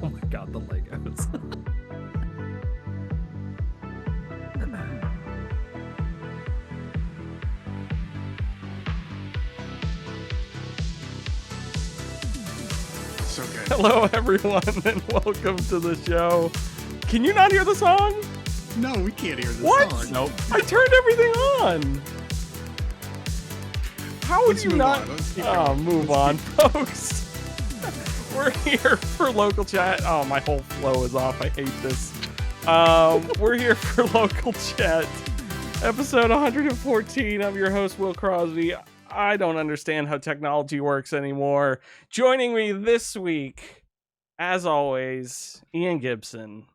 Oh my god, the Legos. So good. Hello, everyone, and welcome to the show. Can you not hear the song? No, we can't hear the What? song. Nope. I turned everything on. How would Let's you move not? on. Let's keep Oh, going. move on, folks. We're here for local chat. Oh, my whole flow is off. I hate this. We're here for local chat, episode 114. I'm your host, Will Crosby. I don't understand how technology works anymore. Joining me this week, as always, Ian Gibson.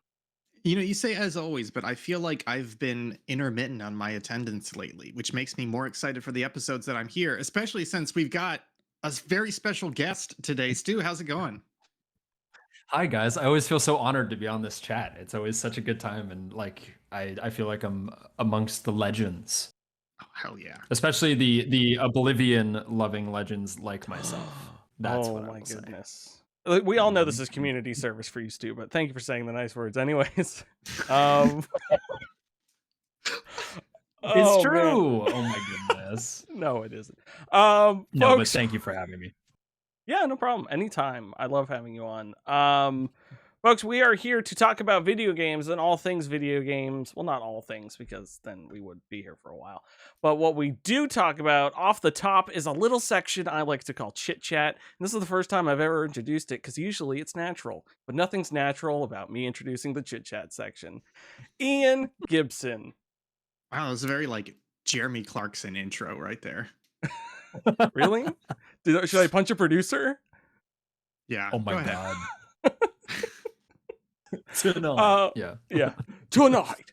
You know, you say as always, but I feel like I've been intermittent on my attendance lately, which makes me more excited for the episodes that I'm here, especially since we've got a very special guest today. Stu, how's it going? Hi guys. I always feel so honored to be on this chat. It's always such a good time, and I feel like I'm amongst the legends, Oh, hell yeah. especially the oblivion loving legends like myself. That's Oh what I my will say. goodness. We all know this Mhm. is community service for you, Stu, but thank you for saying the nice words anyways. Um, It's oh man. true. Oh my goodness. No, it isn't. No, but Folks, thank you for having me. yeah, no problem. Anytime. I love having you on. Folks, we are here to talk about video games and all things video games. Well, not all things, because then we would be here for a while. But what we do talk about off the top is a little section I like to call Chit Chat. And this is the first time I've ever introduced it, because usually it's natural. But nothing's natural about me introducing the Chit Chat section. Ian Gibson. Wow, it was a very like Jeremy Clarkson intro right there. Really? Should I punch a producer? Yeah. Oh my go ahead. god. Tonight. Yeah. Yeah. Tonight.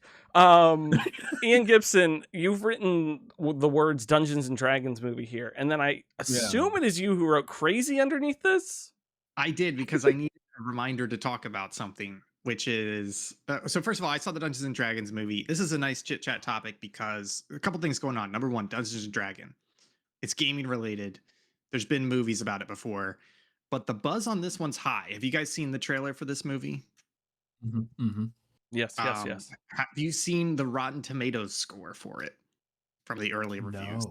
Ian Gibson, you've written the words Dungeons and Dragons movie here, and then I assume it is you who wrote Crazy underneath this? I did because I needed a reminder to talk about something, which is so. First of all, I saw the Dungeons and Dragons movie. This is a nice chit chat topic because a couple things going on. Number one, Dungeons and Dragon. It's gaming related. There's been movies about it before, but the buzz on this one's high. Have you guys seen the trailer for this movie? Hmm. Yes, yes. Have you seen the Rotten Tomatoes score for it from the early reviews?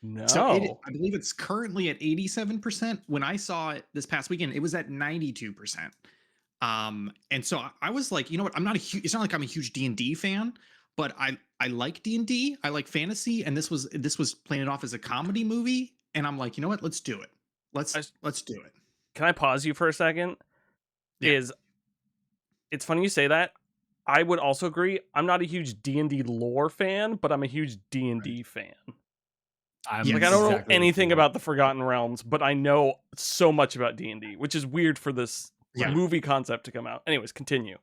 No. So it, No. I believe it's currently at 87%. When I saw it this past weekend, it was at 92%. And so I was like, you know what? I'm not a huge. It's not like I'm a huge D&D fan, but I like D&D. I like fantasy, and this was playing it off as a comedy movie. And I'm like, you know what? Let's do it. Let's do it. Can I pause you for a second? Yeah. It's funny you say that. I would also agree. I'm not a huge D&D lore fan, but I'm a huge D&D fan. I'm Yes. Like, I don't know exactly anything what you about the Forgotten Realms, but I know so much about D&D, which is weird for this Yeah. movie concept to come out. Anyways, continue.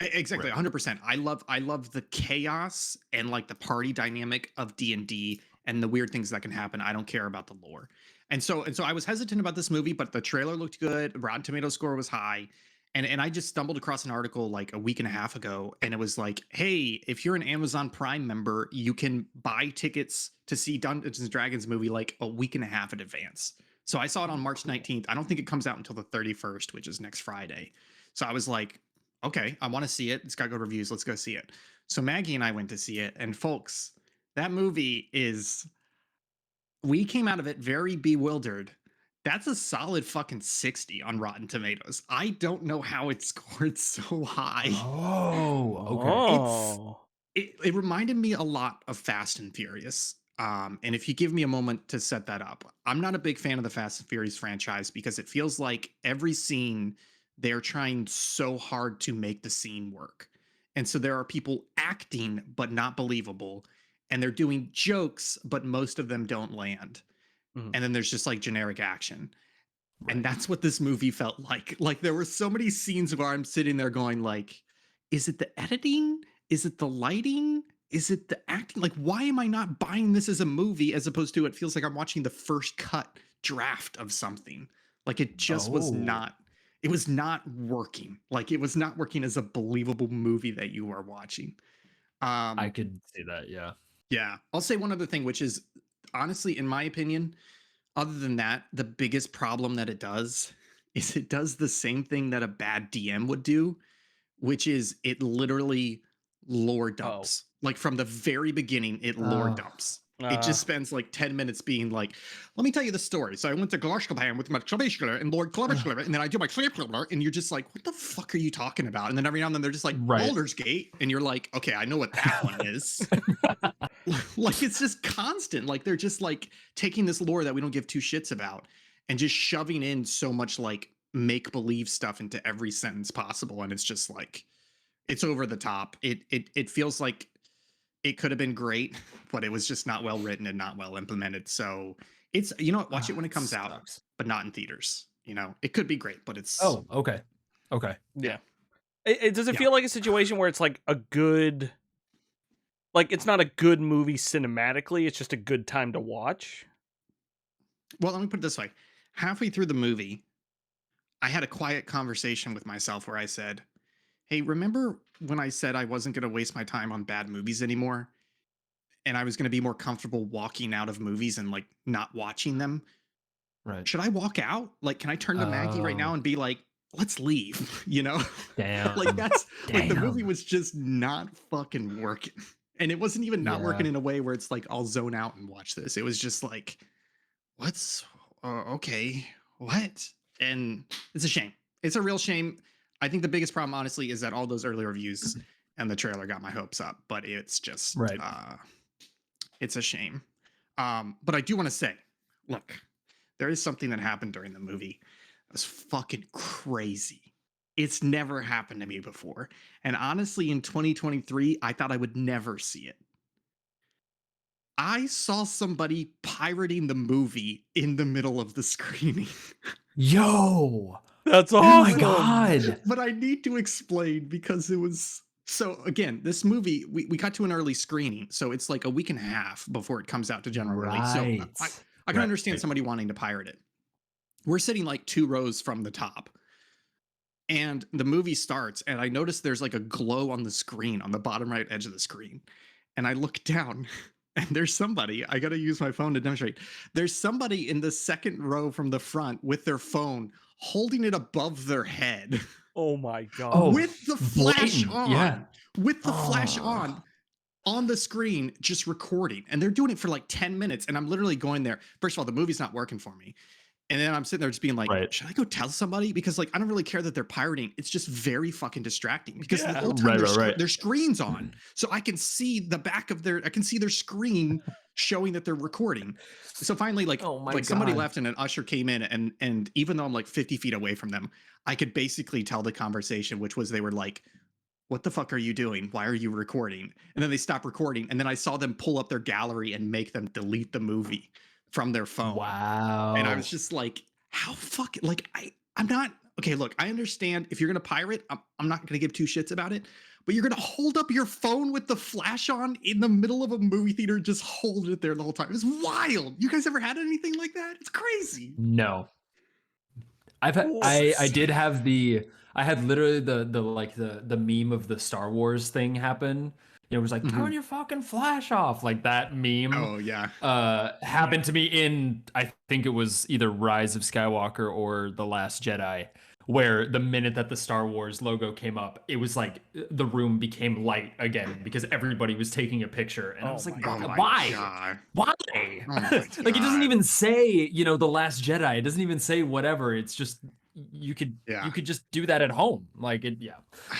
Exactly, Right. 100%. I love the chaos and like the party dynamic of D&D and the weird things that can happen. I don't care about the lore. And so I was hesitant about this movie, but the trailer looked good. Rotten Tomato score was high. And I just stumbled across an article like a week and a half ago, and it was like, hey, if you're an Amazon Prime member, you can buy tickets to see Dungeons and Dragons movie like a week and a half in advance. So I saw it on March 19th. I don't think it comes out until the 31st, which is next Friday. So I was like, okay, I want to see it. It's got good reviews. Let's go see it. So Maggie and I went to see it. And folks, that movie is, we came out of it very bewildered. That's a solid fucking 60 on Rotten Tomatoes. I don't know how it scored so high. Oh, okay. Oh. It reminded me a lot of Fast and Furious. And if you give me a moment to set that up, I'm not a big fan of the Fast and Furious franchise because it feels like every scene they're trying so hard to make the scene work. And so there are people acting but not believable, and they're doing jokes, but most of them don't land. Mhm. And then there's just like generic action. Right. And that's what this movie felt like. Like there were so many scenes where I'm sitting there going like, is it the editing? Is it the lighting? Is it the acting? Like, why am I not buying this as a movie as opposed to it feels like I'm watching the first cut draft of something? Like it just was Oh. not, it was not working. Like it was not working as a believable movie that you are watching. I Um, could see that, yeah. yeah. I'll say one other thing, which is honestly, in my opinion, other than that, the biggest problem that it does is it does the same thing that a bad DM would do, which is it literally lore Oh. dumps. Like from the very beginning, it lore Oh, dumps. It just spends like 10 minutes being like, let me tell you the story. So I went to Glashkaban with my Chabishkler and Lord ugh, Clavishkler, and then I do my Clavishkler, and you're just like, what the fuck are you talking about? And then every now and then they're just like, right. Baldur's Gate, and you're like, okay, I know what that one is. Like it's just constant. Like they're just like taking this lore that we don't give two shits about and just shoving in so much like make believe stuff into every sentence possible, and it's just like it's over the top. It feels like it could have been great, but it was just not well written and not well implemented. So it's, you know what, watch it when it comes out, Sucks. but not in theaters. You know, it could be great, but it's Oh, okay. Okay. Yeah. Does it yeah. feel like a situation where it's like a good, like it's not a good movie cinematically, it's just a good time to watch? Well, let me put it this way. Halfway through the movie, I had a quiet conversation with myself where I said, hey, remember when I said I wasn't going to waste my time on bad movies anymore? And I was going to be more comfortable walking out of movies and like not watching them. Right. Should I walk out? Like, can I turn to Maggie right now Oh, and be like, let's leave? You know, like damn. that's like the movie Damn. was just not fucking working. And it wasn't even not working Yeah. in a way where it's like, I'll zone out and watch this. It was just like, what's okay, what? And it's a shame. It's a real shame. I think the biggest problem, honestly, is that all those early reviews and the trailer got my hopes up, but it's just Right. it's a shame. But I do want to say, look, there is something that happened during the movie that's fucking crazy. It's never happened to me before. And honestly, in 2023, I thought I would never see it. I saw somebody pirating the movie in the middle of the screening. Yo. That's Oh my awesome. God. But I need to explain because it was so again, this movie, we got to an early screening, so it's like a week and a half before it comes out to general release. So Right. I can Right. understand somebody wanting to pirate it. We're sitting like 2 rows from the top. And the movie starts, and I notice there's like a glow on the screen on the bottom right edge of the screen. And I look down, and there's somebody. I got to use my phone to demonstrate. There's somebody in the second row from the front with their phone holding it above their head Oh my Oh, god. with the flash blatant. Yeah. on, with the flash Oh. on the screen, just recording. And they're doing it for like 10 minutes. And I'm literally going there. First of all, the movie's not working for me. And then I'm sitting there just being like, Right. should I go tell somebody? Because like I don't really care that they're pirating. It's just very fucking distracting because the Yeah. whole time Right. their screen's on. So I can see the back of I can see their screen showing that they're recording. So finally, Oh my like somebody God. left and an usher came in, and even though I'm like 50 feet away from them, I could basically tell the conversation, which was they were like, what the fuck are you doing? Why are you recording? And then they stop recording. And then I saw them pull up their gallery and make them delete the movie from their phone. And I was Wow. just like, how fucking like I'm not okay. Look, I understand if you're gonna pirate, I'm not gonna give two shits about it. But you're gonna hold up your phone with the flash on in the middle of a movie theater, just hold it there the whole time. It's wild. You guys ever had anything like that? It's crazy. No. It's I did insane. have I had literally the like the meme of the Star Wars thing happen. It was like turn Mhm. your fucking flash off, like that meme Oh yeah. happened to me in I think it was either Rise of Skywalker or The Last Jedi, where the minute that the Star Wars logo came up, it was like the room became light again because everybody was taking a picture, and I Oh was like, my Oh my why? god. Why? Oh my Like it doesn't god. even say, The Last Jedi. It doesn't even say whatever. It's just you Yeah. could just do that at home. Like it, yeah.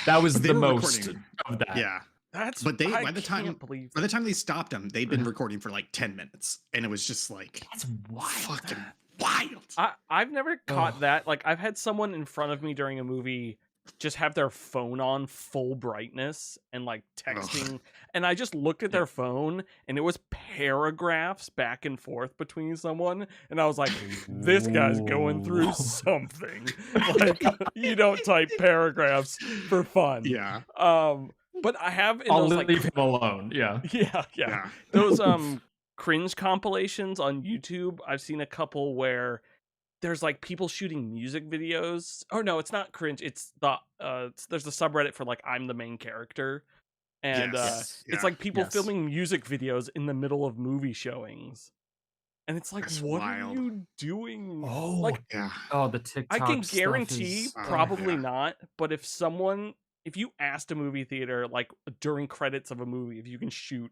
That was They the were most recording. of that. Yeah. That's But they I can't believe by the that. time they stopped them, they'd been recording for like 10 minutes. And it was just like That's wild. fucking wild. I've never caught Oh, that. Like I've had someone in front of me during a movie just have their phone on full brightness and like Ugh. texting, and I just looked at yeah. their phone and it was paragraphs back and forth between someone, and I was like, this guy's going through Ooh. something. Like you don't type paragraphs for fun. Yeah. But I have in I'll those like leave him alone. Yeah. yeah. Yeah. Those cringe compilations on YouTube, I've seen a couple where there's like people shooting music videos. Oh no, it's not cringe. It's there's a subreddit for like I'm the main character, and Yes. Yes. it's Yeah. like people Yes. filming music videos in the middle of movie showings. and it's like, That's what wild. are you doing? Oh, Like, Yeah. oh, the I TikTok can stuff guarantee is. Oh, probably yeah. not, but if you asked a movie theater like during credits of a movie if you can shoot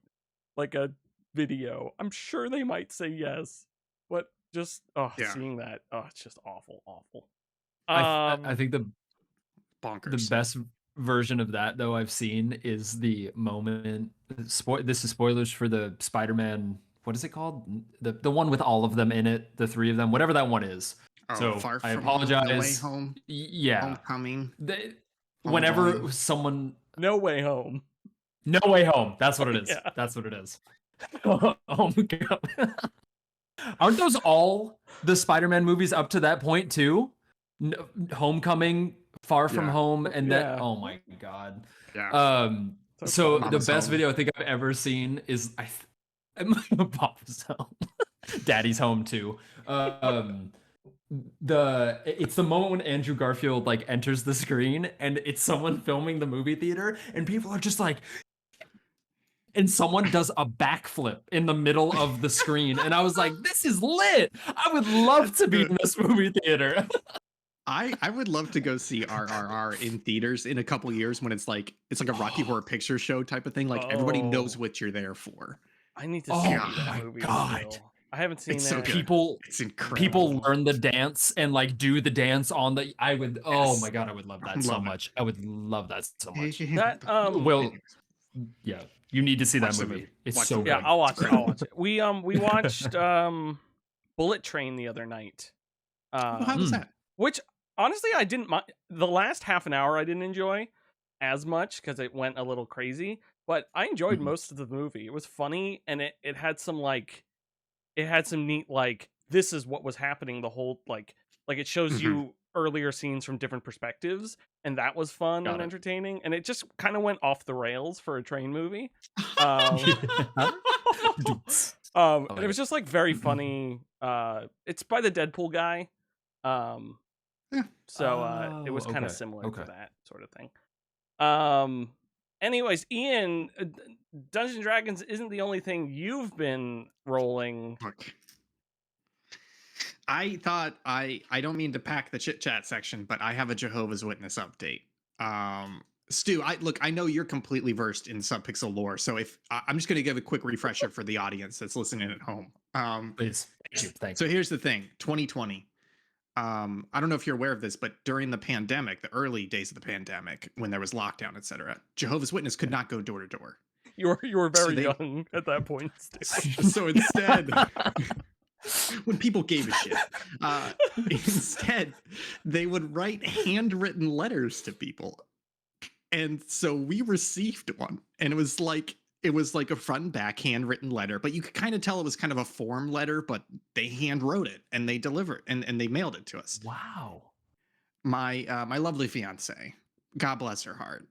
like a video, I'm sure they might say yes. But just Yeah. seeing that, it's just awful, awful. I think the Bonkers. best version of that though I've seen is the moment. This is spoilers for the Spider-Man. What is it called? The one with all of them in it, the three of them, whatever that one is. Oh, So Far I From Home, No Way apologize. Home, Yeah. Homecoming, Whenever Homegoing. someone. No Way Home. No Way Home. That's what it is. Yeah. That's what it is. Homecoming. Aren't those all the Spider-Man movies up to that point too? Homecoming, Far From Yeah. Home, and that. Yeah. Oh my god. Yeah. So funny. the Mama's best Home. video I think I've ever seen is Papa's Home. Daddy's Home too. It's the moment when Andrew Garfield like enters the screen and it's someone filming the movie theater and people are just like, and someone does a backflip in the middle of the screen and I was like, this is lit. I would love to be in this movie theater. I would love to go see RRR in theaters in a couple years when it's like a Rocky Horror Picture Show type of thing. Like everybody knows Oh. what you're there for. I need to Oh see my that movie God. still. I haven't seen It's that. so good. People It's incredible. people learn the dance and like do the dance on the oh Yes. my god, I would love I that so love it. much. I would love that so much. That Well, yeah, you need to see Watch that the movie. movie. It's Watch so the good. yeah, movie. I'll watch it. I'll incredible. watch it. We watched Bullet Train the other night. Well, how was that? Which honestly I didn't mind. The last half an hour I didn't enjoy as much because it went a little crazy, but I enjoyed Mhm. most of the movie. It was funny and it had some neat like this is what was happening the whole like it shows Mhm. you earlier scenes from different perspectives, and that was fun Got and it. entertaining, and it just kind of went off the rails for a train movie. And it was just like very funny. It's by the Deadpool guy. Yeah. So it was kind of Okay, similar okay. to that sort of thing. Anyways, Ian, Dungeons and Dragons isn't the only thing you've been rolling. Look, I thought I don't mean to pack the chit chat section, but I have a Jehovah's Witness update. Stu, I know you're completely versed in subpixel lore, so if I'm just going to give a quick refresher for the audience that's listening at home. Please. Thank you. Thank So here's the thing: 2020. I don't know if you're aware of this, but during the pandemic, the early days of the pandemic, when there was lockdown, etc., Jehovah's Witness could not go door to door. You were So very they- young at that point. Stu. So instead, when people gave a shit, instead they would write handwritten letters to people, and so we received one, and it was like a front and back handwritten letter, but you could kind of tell it was kind of a form letter, but they hand wrote it and they delivered and they mailed it to us. Wow. My lovely fiance, God bless her heart,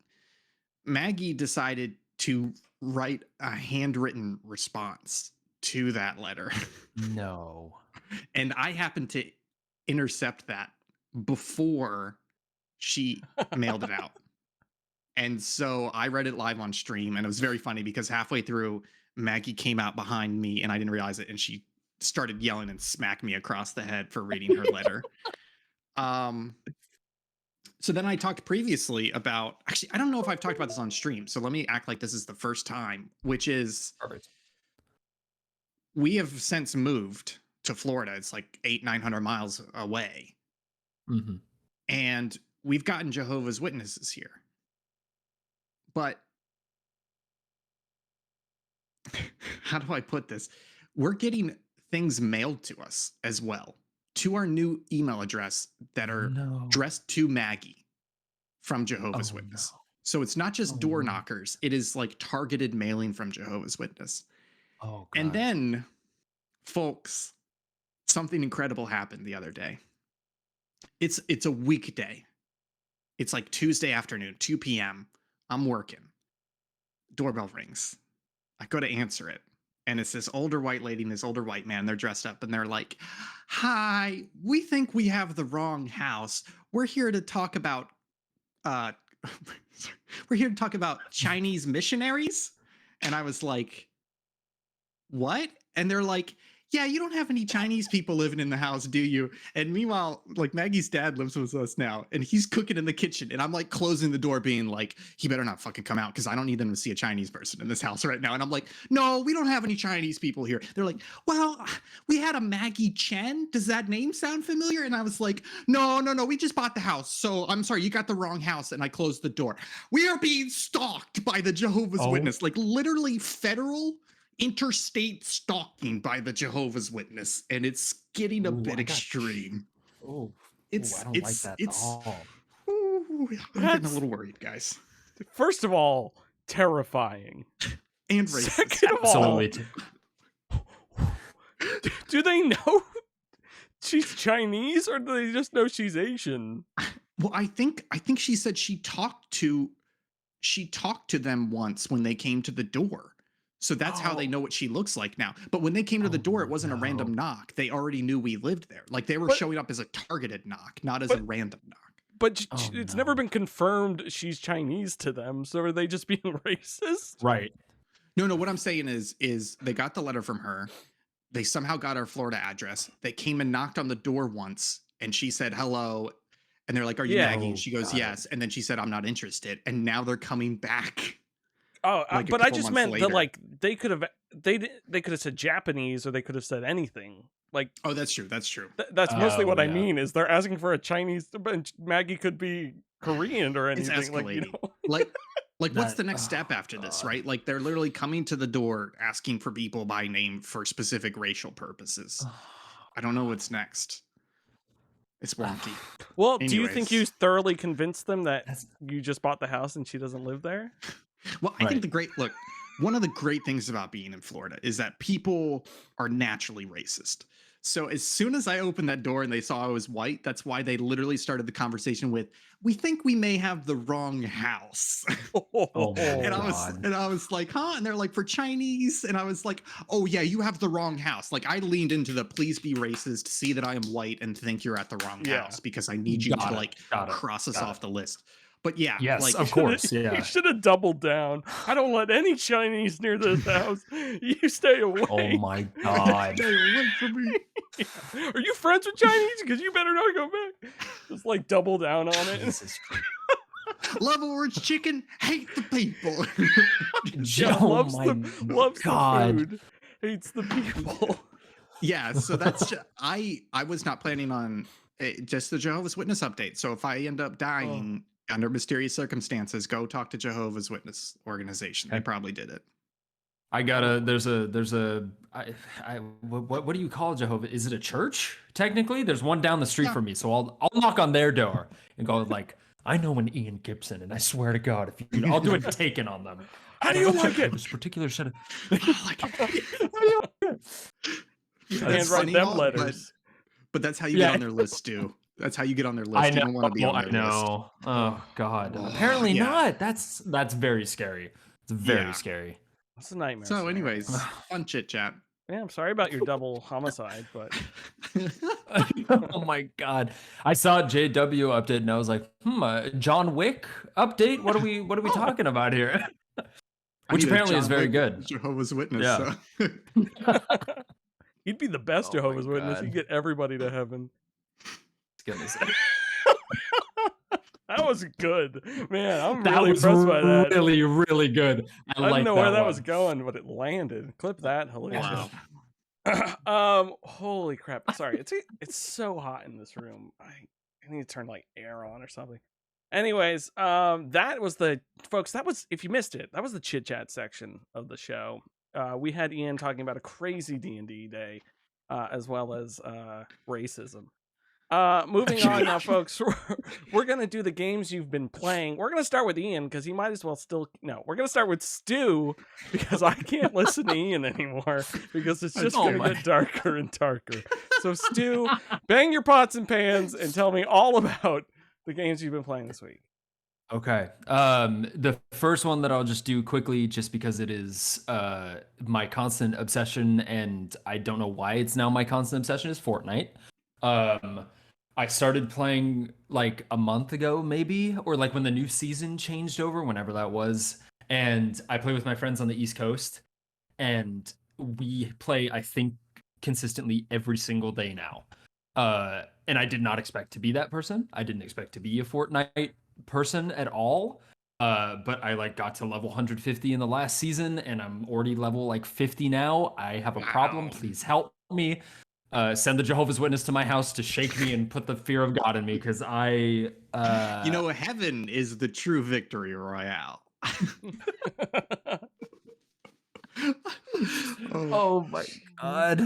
Maggie decided to write a handwritten response to that letter. No. And I happened to intercept that before she mailed it out. And so I read it live on stream, and it was very funny because halfway through, Maggie came out behind me and I didn't realize it, and she started yelling and smacked me across the head for reading her letter. So then I talked previously about, actually, I don't know if I've talked about this on stream, so let me act like this is the first time, which is Perfect. we have since moved to Florida. It's like 900 miles away. Mm-hmm. And we've gotten Jehovah's Witnesses here. But how do I put this? We're getting things mailed to us as well, to our new email address that are No. addressed to Maggie from Jehovah's Oh, Witness. no. So it's not just Oh, door no. knockers. It is like targeted mailing from Jehovah's Witness. Oh, God. And then, folks, something incredible happened the other day. It's a weekday. It's like Tuesday afternoon, 2 p.m. I'm working. Doorbell rings. I go to answer it. And it's this older white lady and this older white man. They're dressed up and they're like, "Hi, we think we have the wrong house. We're here to talk about Chinese missionaries." And I was like, "What?" And they're like, yeah, you don't have any Chinese people living in the house, do you? And meanwhile, like Maggie's dad lives with us now, and he's cooking in the kitchen, and I'm like closing the door, being like, he better not fucking come out because I don't need them to see a Chinese person in this house right now. And I'm like, no, we don't have any Chinese people here. They're like, well, we had a Maggie Chen. Does that name sound familiar? And I was like, no, we just bought the house. So I'm sorry, you got the wrong house. And I closed the door. We are being stalked by the Jehovah's Witness, like literally federal interstate stalking by the Jehovah's Witness, and it's getting a bit extreme. I don't like that at all. I'm getting a little worried, guys. First of all, terrifying. And racist. Second of all, do they know she's Chinese, or do they just know she's Asian? Well, I think she said she talked to them once when they came to the door. So that's how they know what she looks like now. But when they came to the door, it wasn't a random knock. They already knew we lived there. Like they were showing up as a targeted knock, not as a random knock. But it's never been confirmed she's Chinese to them. So are they just being racist? Right. No. What I'm saying is they got the letter from her. They somehow got our Florida address. They came and knocked on the door once, and she said hello. And they're like, "Are you Maggie?" And she goes, "Yes." And then she said, "I'm not interested." And now they're coming back. Oh, like but I just meant later. that like they could have said Japanese, or they could have said anything. Like, oh, that's true. That's that's mostly what I mean. Is they're asking for a Chinese, but Maggie could be Korean or anything. It's escalating. Like what's the next step after this, right? Like they're literally coming to the door asking for people by name for specific racial purposes. I don't know what's next. It's wonky. Well, do you think you thoroughly convinced them that you just bought the house and she doesn't live there? Well, I think one of the great things about being in Florida is that people are naturally racist. So as soon as I opened that door and they saw I was white, that's why they literally started the conversation with, "We think we may have the wrong house." And I was like, "Huh?" And they're like, "For Chinese." And I was like, "Oh yeah, you have the wrong house." Like I leaned into the please be racist, see that I am white and think you're at the wrong house because I need you to cross us off the list. But yeah, yes, of course. Yeah, you should have doubled down. I don't let any Chinese near this house. You stay away. Oh my god! Stay away from me. Are you friends with Chinese? Because you better not go back. Just like double down on it. This is Love orange chicken, hate the people. Loves the food, hates the people. Yeah, so that's I was not planning on just the Jehovah's Witness update. So if I end up dying under mysterious circumstances, go talk to Jehovah's Witness organization. They probably did it. I gotta. What do you call Jehovah? Is it a church? Technically, there's one down the street from me, so I'll knock on their door and go like, "I know an Ian Gibson, and I swear to God, if you, I'll do a taken on them." How do you like it? This particular set of. Handwrite them letters. But that's how you get on their list, Stu. That's how you get on their list. I know. You don't want to be on their list. Oh God. Apparently not. That's very scary. It's very scary. It's a nightmare. So, anyways, fun chit chat. Yeah, I'm sorry about your double homicide, but oh my God, I saw JW update and I was like, John Wick update. What are we talking about here? Which apparently is very good. Jehovah's Witness. Yeah. So. He'd be the best Jehovah's Witness. He'd get everybody to heaven. Goodness. That was good, man. I'm really impressed by that. Really, really good. I didn't know where that was going, but it landed. Clip that. Hilarious. Wow. Holy crap! Sorry, it's so hot in this room. I need to turn like air on or something. Anyways, that was folks. That was, if you missed it, that was the chit chat section of the show. We had Ian talking about a crazy D&D day, as well as racism. Moving on now, folks. We're gonna do the games you've been playing. We're gonna start with Ian because he might as well we're gonna start with Stu because I can't listen to Ian anymore because it's just gonna get darker and darker. So Stu, bang your pots and pans and tell me all about the games you've been playing this week. Okay. The first one that I'll just do quickly, just because it is my constant obsession, and I don't know why it's now my constant obsession, is Fortnite. I started playing like a month ago, maybe, or like when the new season changed over, whenever that was. And I play with my friends on the East Coast, and we play, I think, consistently every single day now. And I did not expect to be that person. I didn't expect to be a Fortnite person at all. But I like got to level 150 in the last season, and I'm already level like 50 now. I have a problem. Wow. Please help me. Send the Jehovah's Witness to my house to shake me and put the fear of God in me, because Heaven is the true victory royale. Oh my God.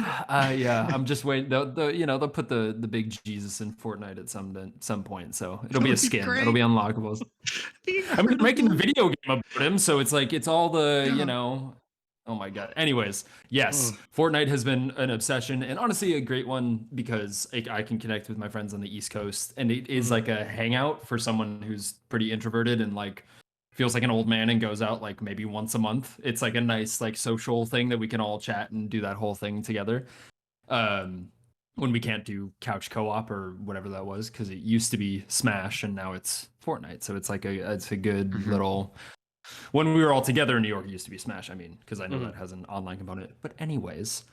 Yeah, I'm just waiting. They'll put the big Jesus in Fortnite at some point, so it'll That be a would be skin. great. It'll be unlockables. I mean, they're making the video game about him, so it's all the, oh my God. Anyways, yes, Fortnite has been an obsession, and honestly a great one, because I can connect with my friends on the East Coast, and it is like a hangout for someone who's pretty introverted and like feels like an old man and goes out like maybe once a month. It's like a nice like social thing that we can all chat and do that whole thing together. When we can't do couch co-op or whatever that was, because it used to be Smash and now it's Fortnite. So it's like it's a good little. When we were all together in New York, it used to be Smash. I mean, because I know that has an online component. But anyways,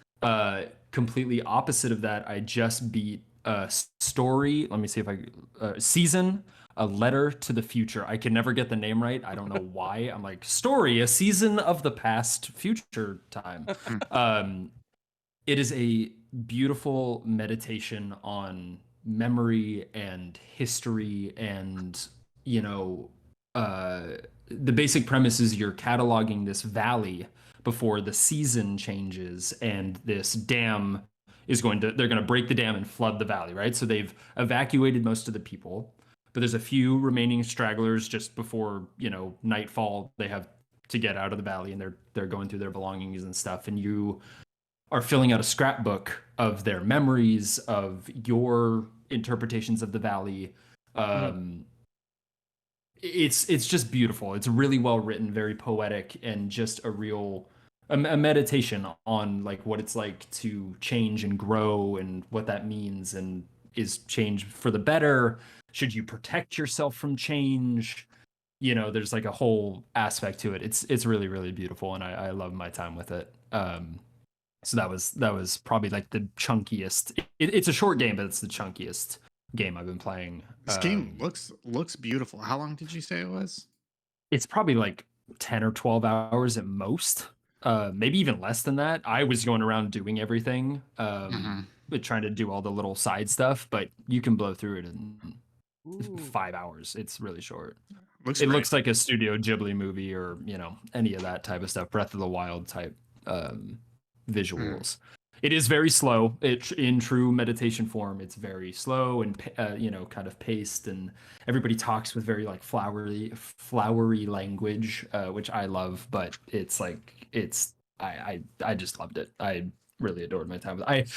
completely opposite of that, I just beat story. Let me see if season. A Letter to the Future. I can never get the name right. I don't know why. I'm like, story, a season of the past future time. It is a beautiful meditation on memory and history, and the basic premise is you're cataloging this valley before the season changes, and this dam they're going to break the dam and flood the valley, right? So they've evacuated most of the people, but there's a few remaining stragglers just before, nightfall. They have to get out of the valley, and they're going through their belongings and stuff, and you are filling out a scrapbook of their memories, of your interpretations of the valley. It's just beautiful. It's really well written, very poetic, and just a meditation on like what it's like to change and grow, and what that means, and is change for the better? Should you protect yourself from change? There's like a whole aspect to it. It's really, really beautiful, and I love my time with it. So that was probably like the chunkiest. It's a short game, but it's the chunkiest game I've been playing. This game looks beautiful. How long did you say it was? It's probably like 10 or 12 hours at most. Maybe even less than that. I was going around doing everything, but trying to do all the little side stuff, but you can blow through it in 5 hours. It's really short. It looks like a Studio Ghibli movie, or any of that type of stuff, Breath of the Wild type visuals. It is very slow. In true meditation form, it's very slow and kind of paced, and everybody talks with very like flowery language, which I love. But it's like I just loved it. I really adored my time with it.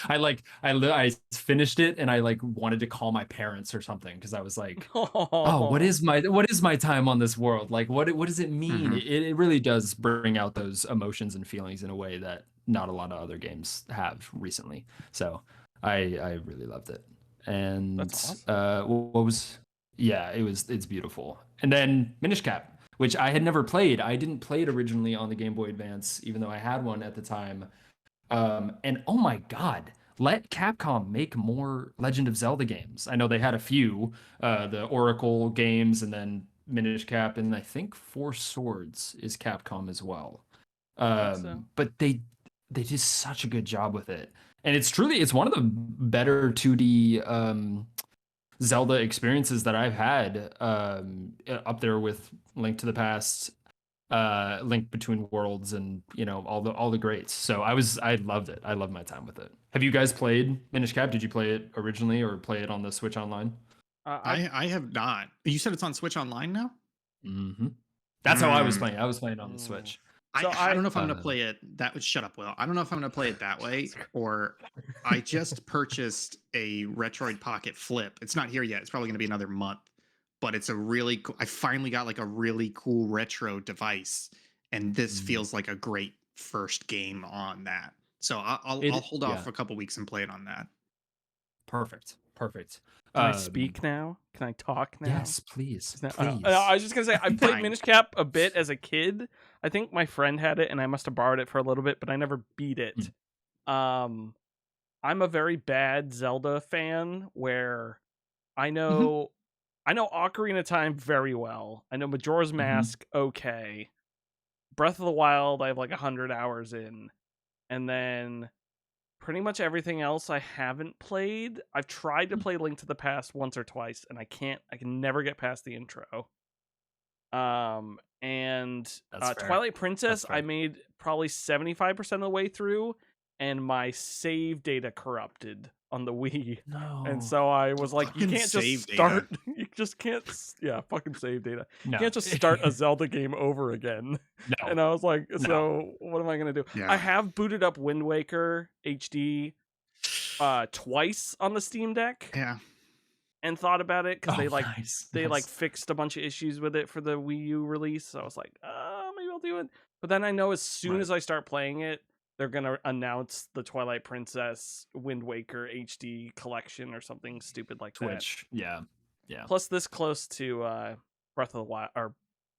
I finished it, and I like wanted to call my parents or something, because I was like, oh, what is my time on this world? Like, what does it mean? It really does bring out those emotions and feelings in a way that not a lot of other games have recently. So I really loved it. And that's awesome. It's beautiful. And then Minish Cap, which I had never played. I didn't play it originally on the Game Boy Advance, even though I had one at the time. And oh my God, let Capcom make more Legend of Zelda games. I know they had a few, the Oracle games, and then Minish Cap, and I think Four Swords is Capcom as well. But they did such a good job with it, and it's one of the better 2D Zelda experiences that I've had, up there with Link to the Past, Link Between Worlds, and all the greats. So I loved it. I loved my time with it. Have you guys played Minish Cap? Did you play it originally, or play it on the Switch Online? I have not. You said it's on Switch Online now? That's how I was playing. I was playing on the Switch. So I don't know if I'm going to play it that would shut up, Will. I don't know if I'm going to play it that way, or I just purchased a Retroid Pocket Flip. It's not here yet. It's probably going to be another month, but it's a really cool. I finally got like a really cool retro device, and this feels like a great first game on that. So I'll hold off for a couple weeks and play it on that. Perfect. Can I speak now? Can I talk now? Yes, please. I was just gonna say I played Minish Cap a bit as a kid. I think my friend had it, and I must have borrowed it for a little bit, but I never beat it. I'm a very bad Zelda fan where I Mhm. know I know Ocarina of Time very well. I know Majora's Mhm. Mask okay. Breath of the Wild I have like 100 hours in, and then pretty much everything else I haven't played. I've tried to play Link to the Past once or twice and I can never get past the intro. And That's fair. Twilight That's Princess I fair. made probably 75% of the way through, and my save data corrupted on the Wii. And No. so I was like, you Fucking can't just save data. start you just can't yeah, fucking save data. You No. can't just start a Zelda game over again. No. And I was like, No. so what am I gonna do? I Yeah. have booted up Wind Waker HD twice on the Steam Deck Yeah. and thought about it because Oh, nice. they like Nice. fixed a bunch of issues with it for the Wii U release. So I was like, maybe I'll do it. But then I know as soon Right. as I start playing it, they're gonna announce the Twilight Princess Wind Waker HD collection or something stupid like that. Twitch. Yeah. Yeah. Plus, this close to Breath of the Wild or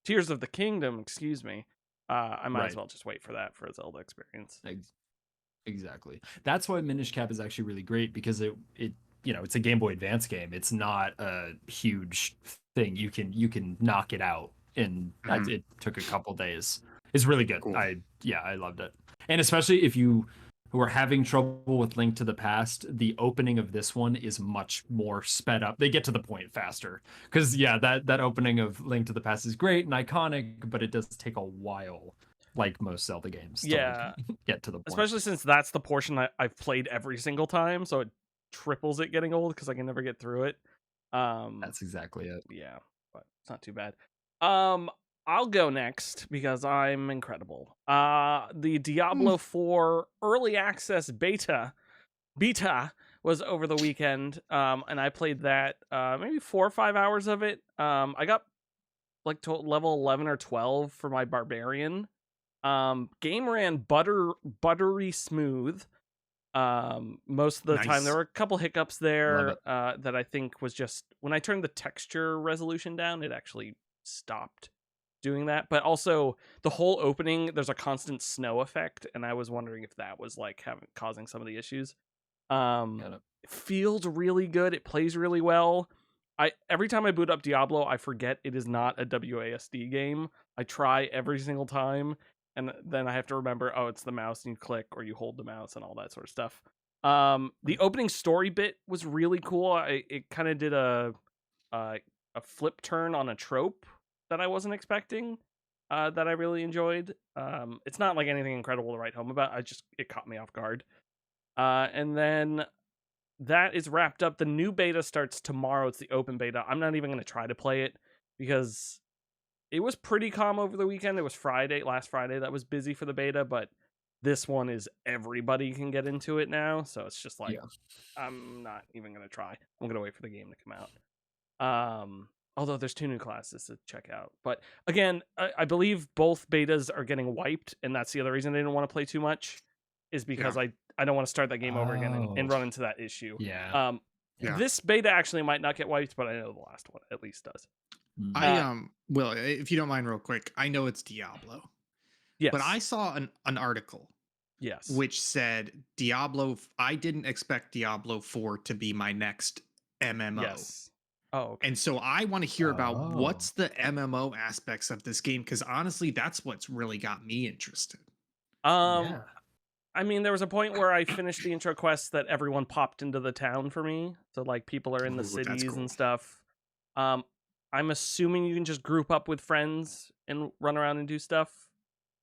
Tears of the Kingdom, excuse me. I might as Right. well just wait for that for a Zelda experience. Exactly. That's why Minish Cap is actually really great because it it's a Game Boy Advance game. It's not a huge thing. You can knock it out in Mhm. it took a couple days. It's really good. Cool. I loved it. And especially if you were having trouble with Link to the Past, the opening of this one is much more sped up. They get to the point faster. Cuz yeah, that opening of Link to the Past is great and iconic, but it does take a while like most Zelda games to Yeah, get to the point. especially since that's the portion I've played every single time, so it triples it getting old because I can never get through it. That's exactly it. Yeah, but it's not too bad. Um, I'll go next because I'm incredible. The Mm. Diablo 4 early access beta was over the weekend. And I played that maybe 4 or 5 hours of it. I got like to level 11 or 12 for my barbarian. Game ran buttery smooth. Most of the time there Nice. were a couple hiccups Love there it. that I think was just when I turned the texture resolution down, it actually stopped doing that. But also the whole opening, there's a constant snow effect, and I was wondering if that was like causing some of the issues. Got it. It feels really good. It plays really well. I every time I boot up Diablo, I forget it is not a WASD game. I try every single time, and then I have to remember, oh, it's the mouse, and you click or you hold the mouse and all that sort of stuff. The opening story bit was really cool. It kind of did a flip turn on a trope that I wasn't expecting. That I really enjoyed. It's not like anything incredible to write home about. It caught me off guard. And then that is wrapped up. The new beta starts tomorrow. It's the open beta. I'm not even going to try to play it because it was pretty calm over the weekend. It was last Friday, that was busy for the beta, but this one is everybody can get into it now. So it's just like, Yeah. I'm not even going to try. I'm going to wait for the game to come out. Although there's 2 new classes to check out. But again, I believe both betas are getting wiped, and that's the other reason I didn't want to play too much, is because Yeah. I don't want to start that game over again and Oh. run into that issue. Yeah. Yeah. This beta actually might not get wiped, but I know the last one at least does. Mm. I Will, if you don't mind real quick, I know it's Diablo. Yes. But I saw an article yes. which said I didn't expect Diablo 4 to be my next MMO. Yes. Oh, okay. And so I want to hear about Oh. what's the MMO aspects of this game, because honestly, that's what's really got me interested. Yeah. I mean, there was a point where I finished the intro quest that everyone popped into the town for me. So like people are in the Ooh, that's cities cool. and stuff. I'm assuming you can just group up with friends and run around and do stuff.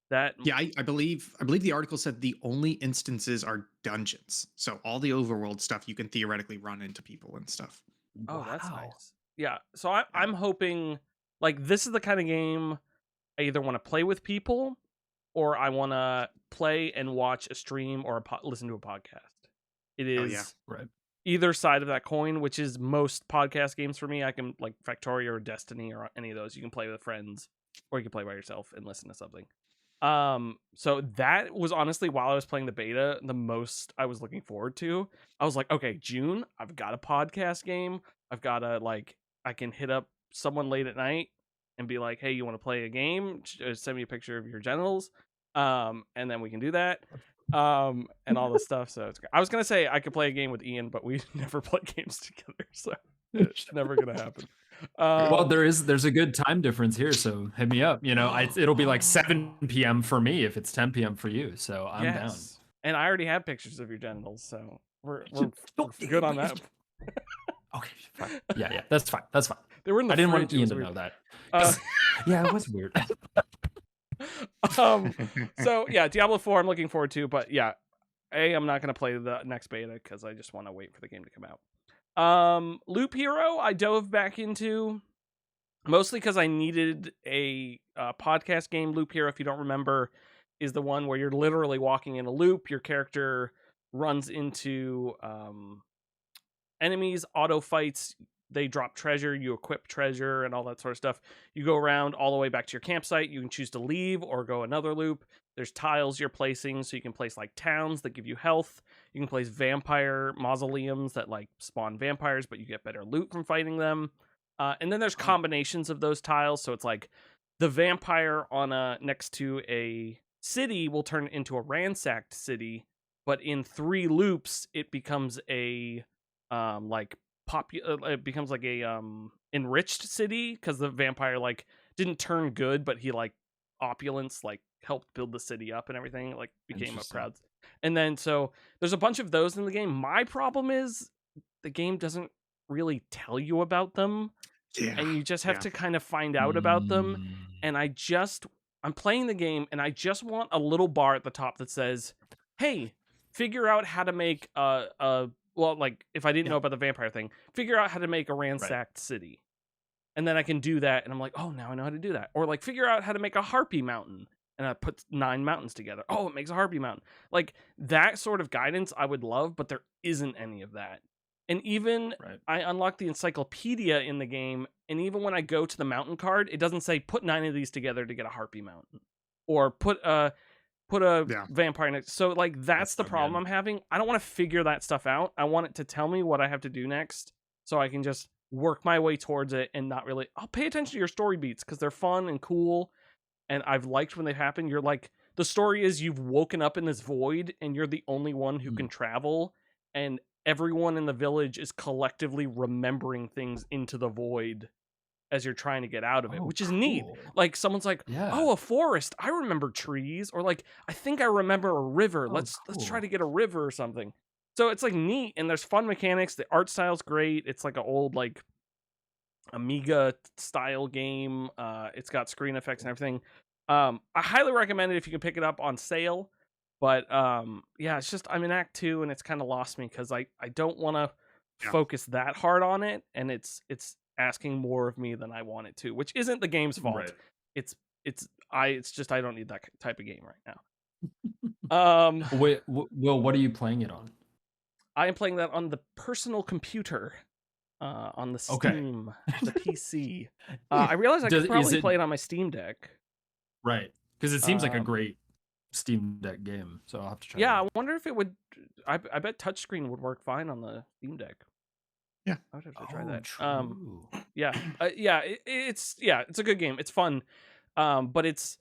That Yeah, I believe the article said the only instances are dungeons. So all the overworld stuff you can theoretically run into people and stuff. Oh, that's Wow. nice. Yeah. So I'm hoping like this is the kind of game I either want to play with people or I want to play and watch a stream or listen to a podcast. It Oh, is yeah. Right. either side of that coin, which is most podcast games for me. I can like Factoria or Destiny or any of those. You can play with friends or you can play by yourself and listen to something. So that was honestly, while I was playing the beta, the most I was looking forward to. I was like, okay, June, I've got a podcast game. I've got I can hit up someone late at night and be like, hey, you want to play a game? Send me a picture of your genitals. And then we can do that. and all this stuff. So it's great. I was gonna say I could play a game with Ian, but we never play games together, so it's never gonna happen. Well, there's a good time difference here, so hit me up. It'll be like 7 p.m. for me if it's 10 p.m. for you, so I'm down. Yes, and I already have pictures of your genitals, so we're good on that. Okay, fine. Yeah, that's fine. That's fine. They were in the I didn't want fridge, it Ian was to weird. know that. Yeah, it was weird. So yeah, Diablo 4 I'm looking forward to, but yeah, I'm not gonna play the next beta because I just want to wait for the game to come out. Loop Hero I dove back into mostly because I needed a podcast game. Loop Hero, if you don't remember, is the one where you're literally walking in a loop. Your character runs into enemies, auto fights, they drop treasure, you equip treasure and all that sort of stuff. You go around all the way back to your campsite. You can choose to leave or go another loop. There's tiles you're placing, so you can place like towns that give you health. You can place vampire mausoleums that like spawn vampires, but you get better loot from fighting them. And then there's combinations of those tiles, so it's like the vampire on next to a city will turn into a ransacked city, but in 3 loops it becomes a it becomes like a enriched city because the vampire like didn't turn good, but he like opulence like helped build the city up and everything, like became a proud. And then so there's a bunch of those in the game. My problem is the game doesn't really tell you about them, and you just have to kind of find out about them. And I'm playing the game and I just want a little bar at the top that says, hey, figure out how to make well, like if I didn't know about the vampire thing, figure out how to make a ransacked city. And then I can do that. And I'm like, oh, now I know how to do that. Or like figure out how to make a harpy mountain. And I put 9 mountains together. Oh, it makes a harpy mountain. Like that sort of guidance I would love, but there isn't any of that. And even I unlocked the encyclopedia in the game. And even when I go to the mountain card, it doesn't say put 9 of these together to get a harpy mountain. Or put a vampire next. So like that's the problem I'm having. I don't want to figure that stuff out. I want it to tell me what I have to do next, so I can just work my way towards it and not really. I'll pay attention to your story beats because they're fun and cool, and I've liked when they happen. You're like, the story is you've woken up in this void and you're the only one who can travel, and everyone in the village is collectively remembering things into the void as you're trying to get out of it, which is neat. Like someone's like, oh, a forest, I remember trees, or like I think I remember a river. Let's try to get a river or something. So it's like neat, and there's fun mechanics. The art style's great. It's like an old like Amiga style game. It's got screen effects and everything. I highly recommend it if you can pick it up on sale. But yeah, it's just I'm in Act 2 and it's kind of lost me because I don't want to focus that hard on it, and it's asking more of me than I want it to, which isn't the game's fault. It's just I don't need that type of game right now. Wait, Will, what are you playing it on? I am playing that on the personal computer, on the Steam, the PC. I realized I could probably play it on my Steam Deck. Right, because it seems like a great Steam Deck game, so I'll have to try. Yeah, I wonder if it would. I bet touchscreen would work fine on the Steam Deck. Yeah, I would have to try that. True. It's a good game. It's fun, but it's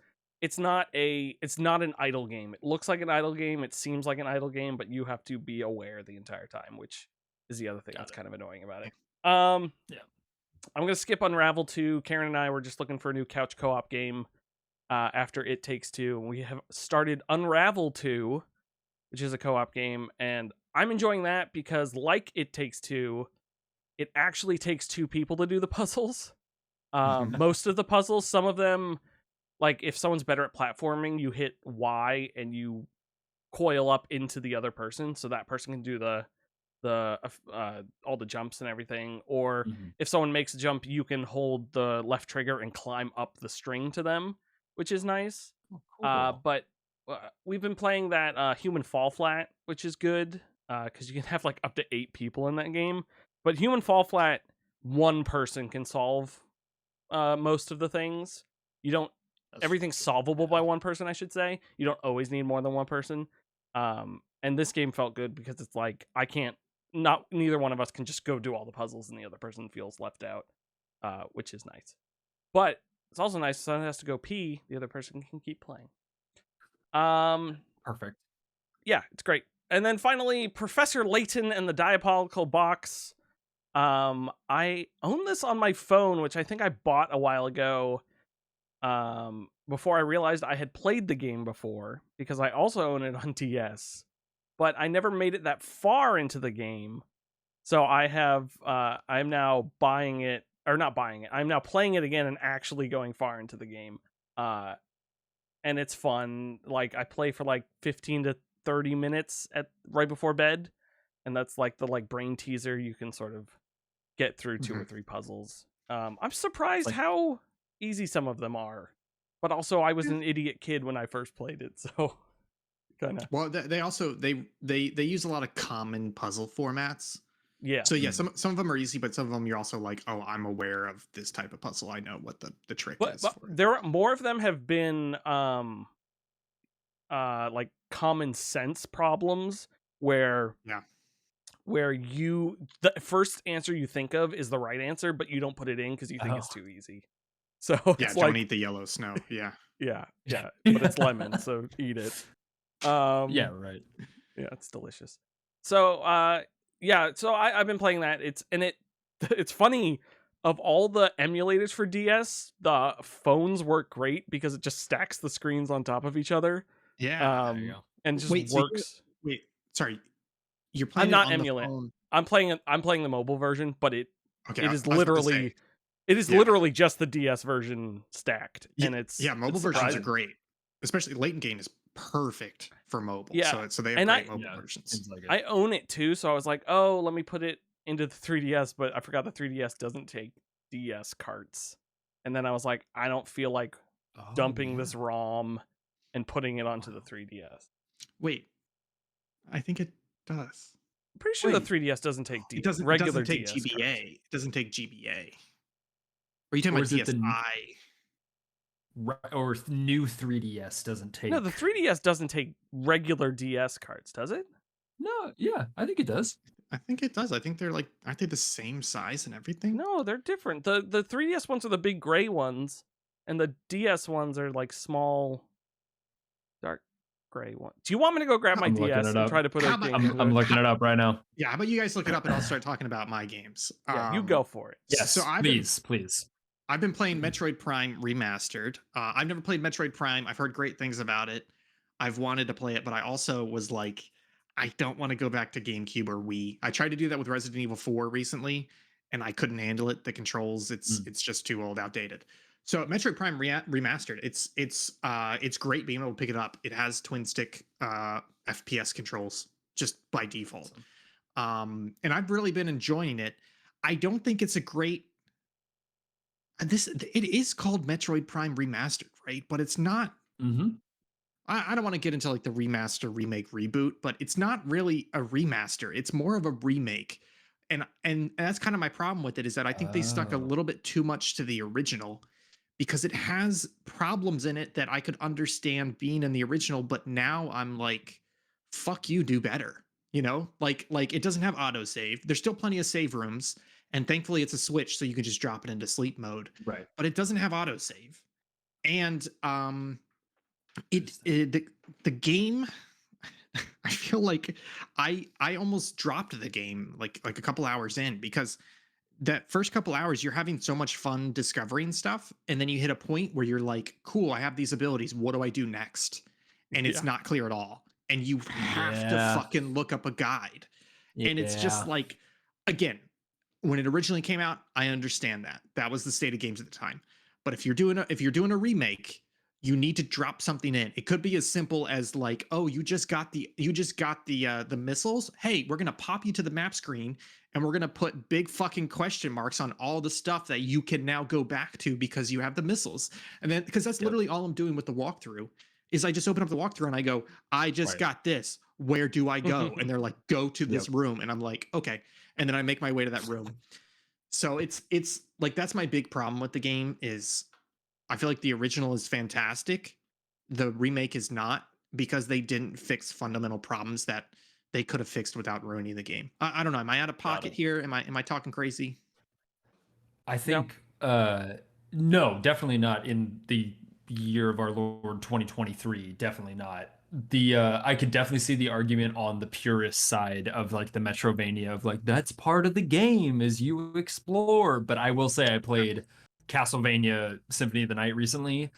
not an idle game. It looks like an idle game. It seems like an idle game, but you have to be aware the entire time, which is the other thing that's kind of annoying about it. I'm gonna skip Unravel 2. Karen and I were just looking for a new couch co-op game after It Takes Two, and we have started Unravel 2, which is a co-op game, and I'm enjoying that because, like It Takes Two, it actually takes 2 people to do the puzzles. Most of the puzzles, some of them, like if someone's better at platforming, you hit Y and you coil up into the other person, so that person can do the all the jumps and everything. Or if someone makes a jump, you can hold the left trigger and climb up the string to them, which is nice. But we've been playing that Human Fall Flat, which is good because you can have like up to 8 people in that game. But Human Fall Flat, one person can solve most of the things. Everything's solvable by one person, I should say. You don't always need more than one person. And this game felt good because it's like neither one of us can just go do all the puzzles and the other person feels left out, which is nice. But it's also nice if someone has to go pee, the other person can keep playing. Perfect. yeah, it's great. And then finally, Professor Layton and the Diabolical Box. I own this on my phone, which I think I bought a while ago. Before I realized I had played the game before, because I also own it on DS, but I never made it that far into the game. So I'm now buying it, or not buying it. I'm now playing it again and actually going far into the game. And it's fun. Like, I play for like 15 to 30 minutes at right before bed, and that's like the brain teaser. You can sort of get through 2 or 3 puzzles. I'm surprised Like- how easy some of them are, but also I was an idiot kid when I first played it, so kind of. Well, they also they use a lot of common puzzle formats. Yeah. So yeah, some of them are easy, but some of them you're also like, oh, I'm aware of this type of puzzle. I know what the trick But is for it. there are more of them have been like common sense problems where the first answer you think of is the right answer, but you don't put it in because you think it's too easy. So Yeah, it's don't eat the yellow snow. Yeah. yeah, but it's lemon, so eat it. Yeah, right. Yeah, it's delicious. So yeah, so I've been playing that. It's funny, of all the emulators for DS, the phones work great because it just stacks the screens on top of each other. Yeah. There you go. And just Wait, works. Sorry. You're I'm playing it not on emulating. the phone. I'm playing the mobile version, but it Okay, is I was about to literally say, it is yeah. literally just the DS version stacked, and mobile it's versions are surprising. great. Especially Latent Gain is perfect for mobile. Yeah, So they have and great mobile versions. Seems like it. I own it too, so I was like, oh, let me put it into the 3DS, but I forgot the 3DS doesn't take DS carts. And then I was like, I don't feel like dumping this ROM and putting it onto the 3DS. Wait, I think it does. I'm pretty sure the 3DS doesn't take regular take DS GBA. carts. It doesn't take GBA. Are you talking Or about is it the- DSi? Or new 3DS doesn't take. No, the 3DS doesn't take regular DS carts, does it? No, yeah, I think it does. I think it does. I think they're like, aren't they the same size and everything? No, they're different. The 3DS ones are the big gray ones, and the DS ones are like small, dark gray ones. Do you want me to go grab my I'm looking DS it and up. try to put a game into I'm it? looking it up right now. Yeah, how about you guys look it up and I'll start talking about my games. Yeah, you go for it. Yes, So please. I've been playing Metroid Prime Remastered. I've never played Metroid Prime. I've heard great things about it. I've wanted to play it, but I also was like, I don't want to go back to GameCube or Wii. I tried to do that with Resident Evil 4 recently, and I couldn't handle it. The controls, it's just too old, outdated. So Metroid Prime Remastered, it's great being able to pick it up. It has twin stick FPS controls just by default. And I've really been enjoying it. I don't think it's a great it is called Metroid Prime Remastered, right? But it's not. I don't want to get into like the remaster, remake, reboot, but it's not really a remaster. It's more of a remake, and that's kind of my problem with it, is that I think they stuck a little bit too much to the original, because it has problems in it that I could understand being in the original, but now I'm like, fuck you, do better. You know, like it doesn't have autosave. There's still plenty of save rooms, and thankfully it's a Switch, so you can just drop it into sleep mode. Right. But it doesn't have autosave, and the game. I feel like I almost dropped the game like a couple hours in, because that first couple hours you're having so much fun discovering stuff, and then you hit a point where you're like, cool, I have these abilities, what do I do next? And it's not clear at all, and you have to fucking look up a guide. And it's just like, again, when it originally came out, I understand that was the state of games at the time. But if you're doing a remake, you need to drop something in. It could be as simple as like, oh, you just got the missiles. Hey, we're gonna pop you to the map screen, and we're gonna put big fucking question marks on all the stuff that you can now go back to because you have the missiles. And then, because that's literally all I'm doing with the walkthrough, is I just open up the walkthrough and I go, I just got this. Where do I go? And they're like, go to this room, and I'm like, okay. And then I make my way to that room. So it's like, that's my big problem with the game, is I feel like the original is fantastic. The remake is not, because they didn't fix fundamental problems that they could have fixed without ruining the game. I don't know. Am I out of pocket here? Am I talking crazy? I think no, definitely not in the year of our Lord 2023. Definitely not. the I could definitely see the argument on the purist side of like the Metrovania of like that's part of the game is you explore. But I will say I played Castlevania Symphony of the Night recently,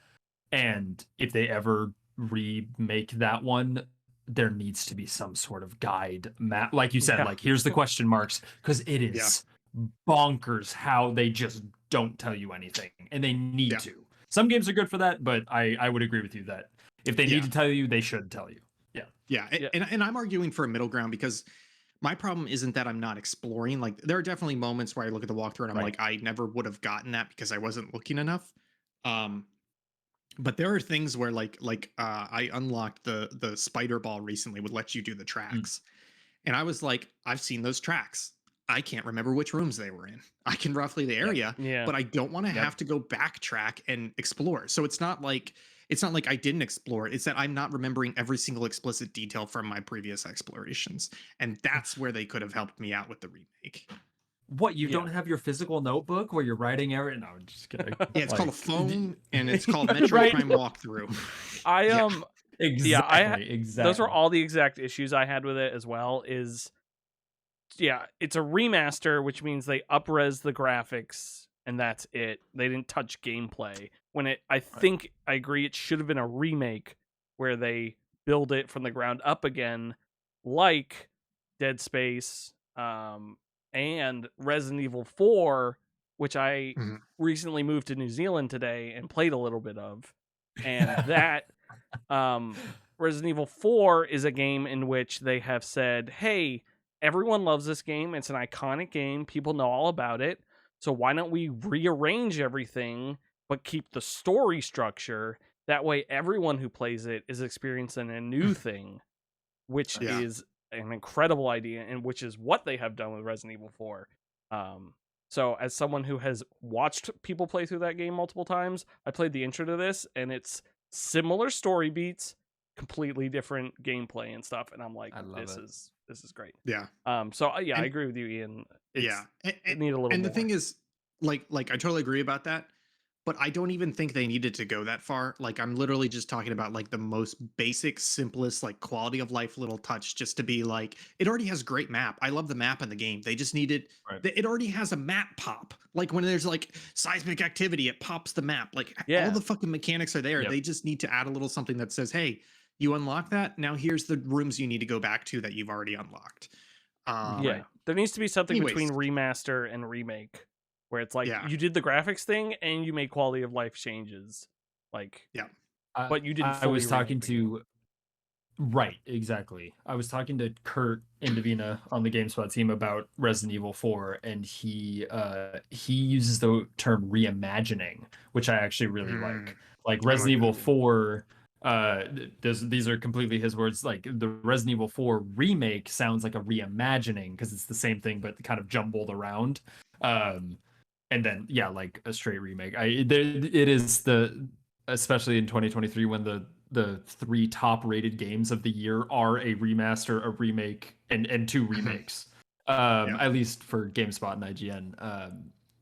and if they ever remake that one, there needs to be some sort of guide map. Like you said, Yeah. like here's the question marks, because it Yeah. is bonkers how they just don't tell you anything, and they need Yeah. to. Some games are good for that, but I would agree with you that if they need Yeah. to tell you, they should tell you. Yeah. Yeah. Yeah. And I'm arguing for a middle ground because my problem isn't that I'm not exploring. Like there are definitely moments where I look at the walkthrough and I'm Right. like, I never would have gotten that because I wasn't looking enough. Um, but there are things where I unlocked the spider ball recently would let you do the tracks. And I was like, I've seen those tracks. I can't remember which rooms they were in. I can roughly the Yep. area, Yeah. but I don't want to Yep. have to go backtrack and explore. So it's not like I didn't explore it. It's that I'm not remembering every single explicit detail from my previous explorations. And that's where they could have helped me out with the remake. What, you Yeah. don't have your physical notebook where you're writing every? No, I'm just kidding. Yeah, it's called a Like, phone and it's called Metroid Right. Prime Walkthrough. I Yeah. Exactly. Exactly. those are all the exact issues I had with it as well. It's a remaster, which means they upres the graphics and that's it. They didn't touch gameplay. I think I agree it should have been a remake where they build it from the ground up again, like Dead Space, and Resident Evil 4, which I Mhm. recently moved to New Zealand today and played a little bit of. And that Resident Evil 4 is a game in which they have said, hey, everyone loves this game. It's an iconic game. People know all about it. So why don't we rearrange everything but keep the story structure? That way everyone who plays it is experiencing a new thing, which Yeah. is an incredible idea and which is what they have done with Resident Evil 4. So as someone who has watched people play through that game multiple times, I played the intro to this and it's similar story beats, completely different gameplay and stuff, and I'm like, I love this it. is great. Yeah. Yeah, I And- agree with you, Ian. Yeah. It need a little and more. the thing is, like I totally agree about that, but I don't even think they needed to go that far. Like I'm literally just talking about like the most basic, simplest, like quality of life little touch, just to be like, it already has great map. I love the map in the game. They just needed Right. it already has a map pop. Like when there's like seismic activity, it pops the map. Like Yeah. all the fucking mechanics are there. Yep. They just need to add a little something that says, hey, you unlock that. Now here's the rooms you need to go back to that you've already unlocked. Yeah, Right. there needs to be something Anyways. between remaster and remake where it's like Yeah. you did the graphics thing and you made quality of life changes. Like, but you didn't I fully was talking remake the game. to. Right, exactly. I was talking to Kurt Indovina on the GameSpot team about Resident Evil 4, and he uses the term reimagining, which I actually really like. Like Resident Evil 4, these are completely his words. Like the Resident Evil 4 remake sounds like a reimagining because it's the same thing but kind of jumbled around. And then yeah, like a straight remake. It is especially in 2023 when the 3 top rated games of the year are a remaster, a remake, and 2 remakes. At least for GameSpot and IGN.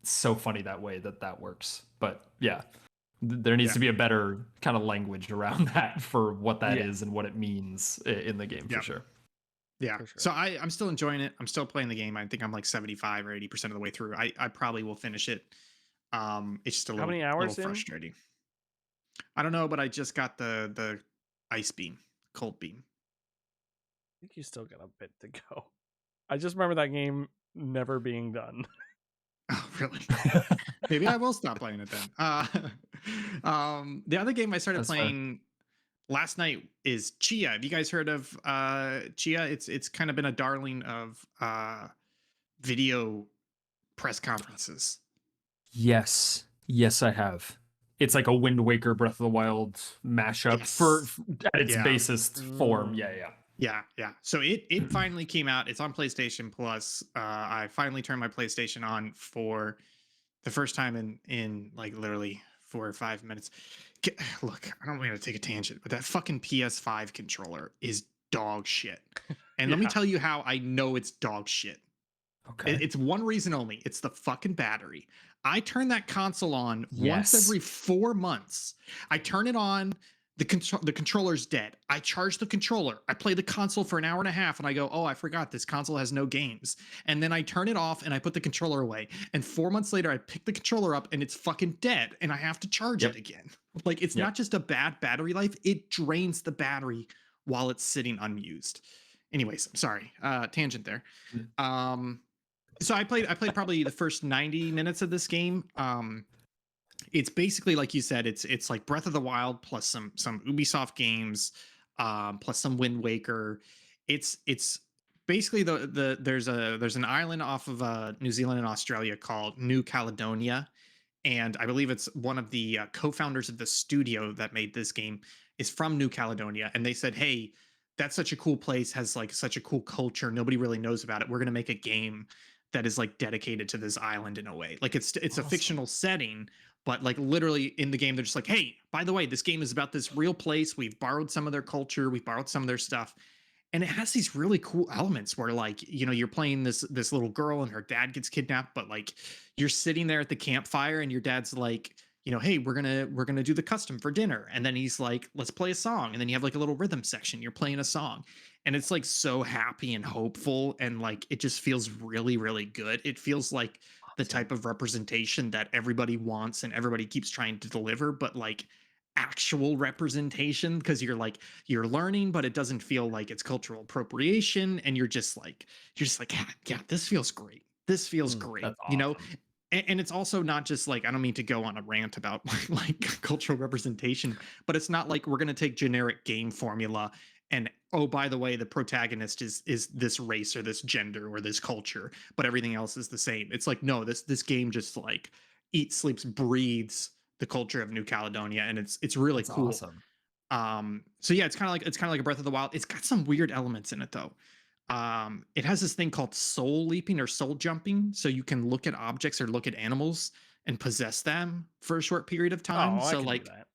So funny that way that works. But yeah, there needs to be a better kind of language around that for what that is and what it means in the game for sure. Yeah. For sure. So I'm still enjoying it. I'm still playing the game. I think I'm like 75 or 80% of the way through. I probably will finish it. It's just a little, many hours little in? frustrating. I don't know, but I just got the ice beam, cold beam. I think you still got a bit to go. I just remember that game never being done. Oh, really? Maybe I will stop playing it then. The other game I started That's fair. playing last night is Chia. Have you guys heard of Chia? It's kind of been a darling of video press conferences. Yes, I have. It's like a Wind Waker, Breath of the Wild mashup Yes. at its Yeah. basest form. Yeah. Yeah. So it finally came out. It's on PlayStation Plus. I finally turned my PlayStation on for the first time in like literally 4 or 5 minutes. Look, I don't want to take a tangent, but that fucking PS5 controller is dog shit. And let me tell you how I know it's dog shit. Okay. It's one reason only. It's the fucking battery. I turn that console on once Yes. every 4 months. I turn it on. the controller's dead. I charge the controller. I play the console for an hour and a half and I go, oh, I forgot this console has no games. And then I turn it off and I put the controller away. And 4 months later, I pick the controller up and it's fucking dead and I have to charge it again. Like, it's not just a bad battery life, it drains the battery while it's sitting unused. Anyways, I'm sorry. Tangent there. So I played probably the first 90 minutes of this game. It's basically, like you said, it's like Breath of the Wild plus some Ubisoft games, plus some Wind Waker. It's basically there's an island off of New Zealand and Australia called New Caledonia, and I believe it's one of the co-founders of the studio that made this game is from New Caledonia, and they said, hey, that's such a cool place, has like such a cool culture, nobody really knows about it, we're going to make a game that is like dedicated to this island in a way. Like, it's awesome. A fictional setting, but like literally in the game they're just like, hey, by the way, this game is about this real place, we've borrowed some of their culture, we've borrowed some of their stuff, and it has these really cool elements where, like, you know, you're playing this little girl and her dad gets kidnapped, but like you're sitting there at the campfire and your dad's like, you know, hey, we're gonna do the custom for dinner, and then he's like, let's play a song, and then you have like a little rhythm section, you're playing a song, and it's like so happy and hopeful, and like it just feels really, really good. It feels like the type of representation that everybody wants and everybody keeps trying to deliver, but like actual representation, because you're learning, but it doesn't feel like it's cultural appropriation, and you're just like, yeah, this feels great, this feels great, That's you know. awesome. And it's also not just like, I don't mean to go on a rant about like cultural representation, but it's not like we're going to take generic game formula and, oh, by the way, the protagonist is this race or this gender or this culture, but everything else is the same. It's like, no, this game just like eats, sleeps, breathes the culture of New Caledonia, and it's really That's cool. awesome. So yeah, it's kind of like a Breath of the Wild. It's got some weird elements in it though. It has this thing called soul leaping or soul jumping, so you can look at objects or look at animals and possess them for a short period of time. Oh, I So can like, do that.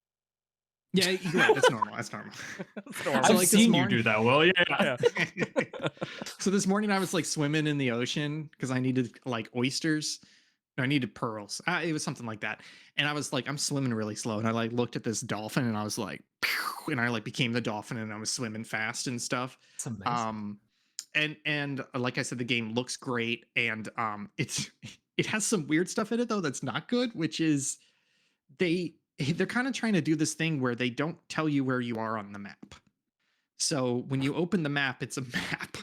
yeah, you're right. That's normal. That's normal. That's So, normal. I've like, this seen you morning- do that, Will. Yeah. Yeah. So this morning I was like swimming in the ocean because I needed like oysters. No, I needed pearls. It was something like that. And I was like, I'm swimming really slow. And I like looked at this dolphin and I was like, pew, and I like became the dolphin and I was swimming fast and stuff. That's amazing. And like I said, the game looks great, and it has some weird stuff in it though that's not good, which is they're kind of trying to do this thing where they don't tell you where you are on the map. So when you open the map, it's a map.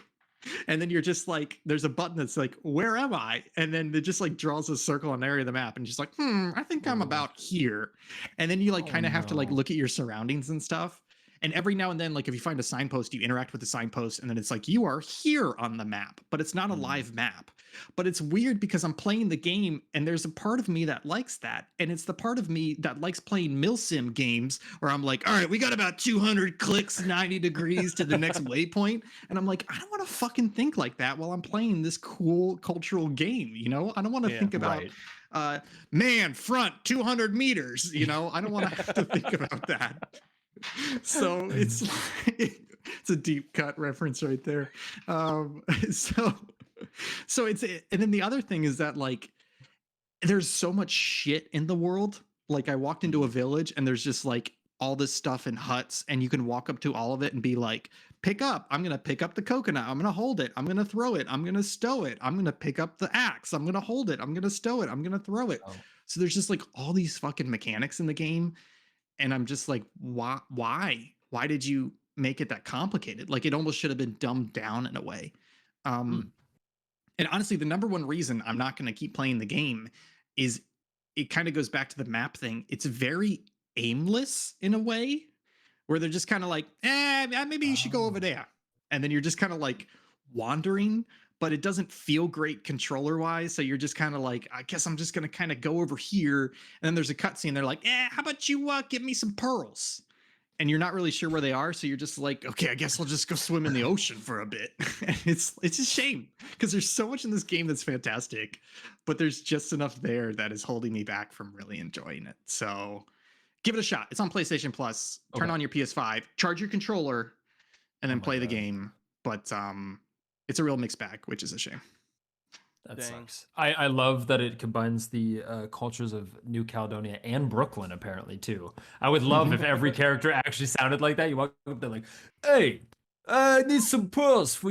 And then you're just like, there's a button that's like, where am I? And then it just like draws a circle on an area of the map and just like, I think I'm about here. And then you like kind of have to like look at your surroundings and stuff. And every now and then, like if you find a signpost, you interact with the signpost, and then it's like, you are here on the map, but it's not a live map. But it's weird because I'm playing the game and there's a part of me that likes that. And it's the part of me that likes playing milsim games where I'm like, all right, we got about 200 clicks, 90 degrees to the next waypoint. And I'm like, I don't want to fucking think like that while I'm playing this cool cultural game. You know, I don't want to think about, man, front 200 meters. You know, I don't want to have to think about that. So it's a deep cut reference right there. So it's, and then the other thing is that like there's so much shit in the world. Like I walked into a village and there's just like all this stuff in huts, and you can walk up to all of it and be like, pick up, I'm gonna pick up the coconut, I'm gonna hold it, I'm gonna throw it, I'm gonna stow it, I'm gonna pick up the axe, I'm gonna hold it, I'm gonna stow it, I'm gonna throw it. So there's just like all these fucking mechanics in the game. And I'm just like, why did you make it that complicated? Like it almost should have been dumbed down in a way. And honestly, the number one reason I'm not going to keep playing the game is it kind of goes back to the map thing. It's very aimless in a way where they're just kind of like, maybe you should go over there. And then you're just kind of like wandering, but it doesn't feel great controller wise. So you're just kind of like, I guess I'm just going to kind of go over here. And then there's a cutscene. They're like, how about you give me some pearls? And you're not really sure where they are. So you're just like, okay, I guess I'll just go swim in the ocean for a bit. It's a shame because there's so much in this game that's fantastic, but there's just enough there that is holding me back from really enjoying it. So give it a shot. It's on PlayStation Plus. Turn on your PS5, charge your controller, and then play the game. But it's a real mixed bag, which is a shame. That Dang. sucks. I love that it combines the cultures of New Caledonia and Brooklyn, apparently, too. I would love if every character actually sounded like that. You walk up there like, hey, I need some pearls for,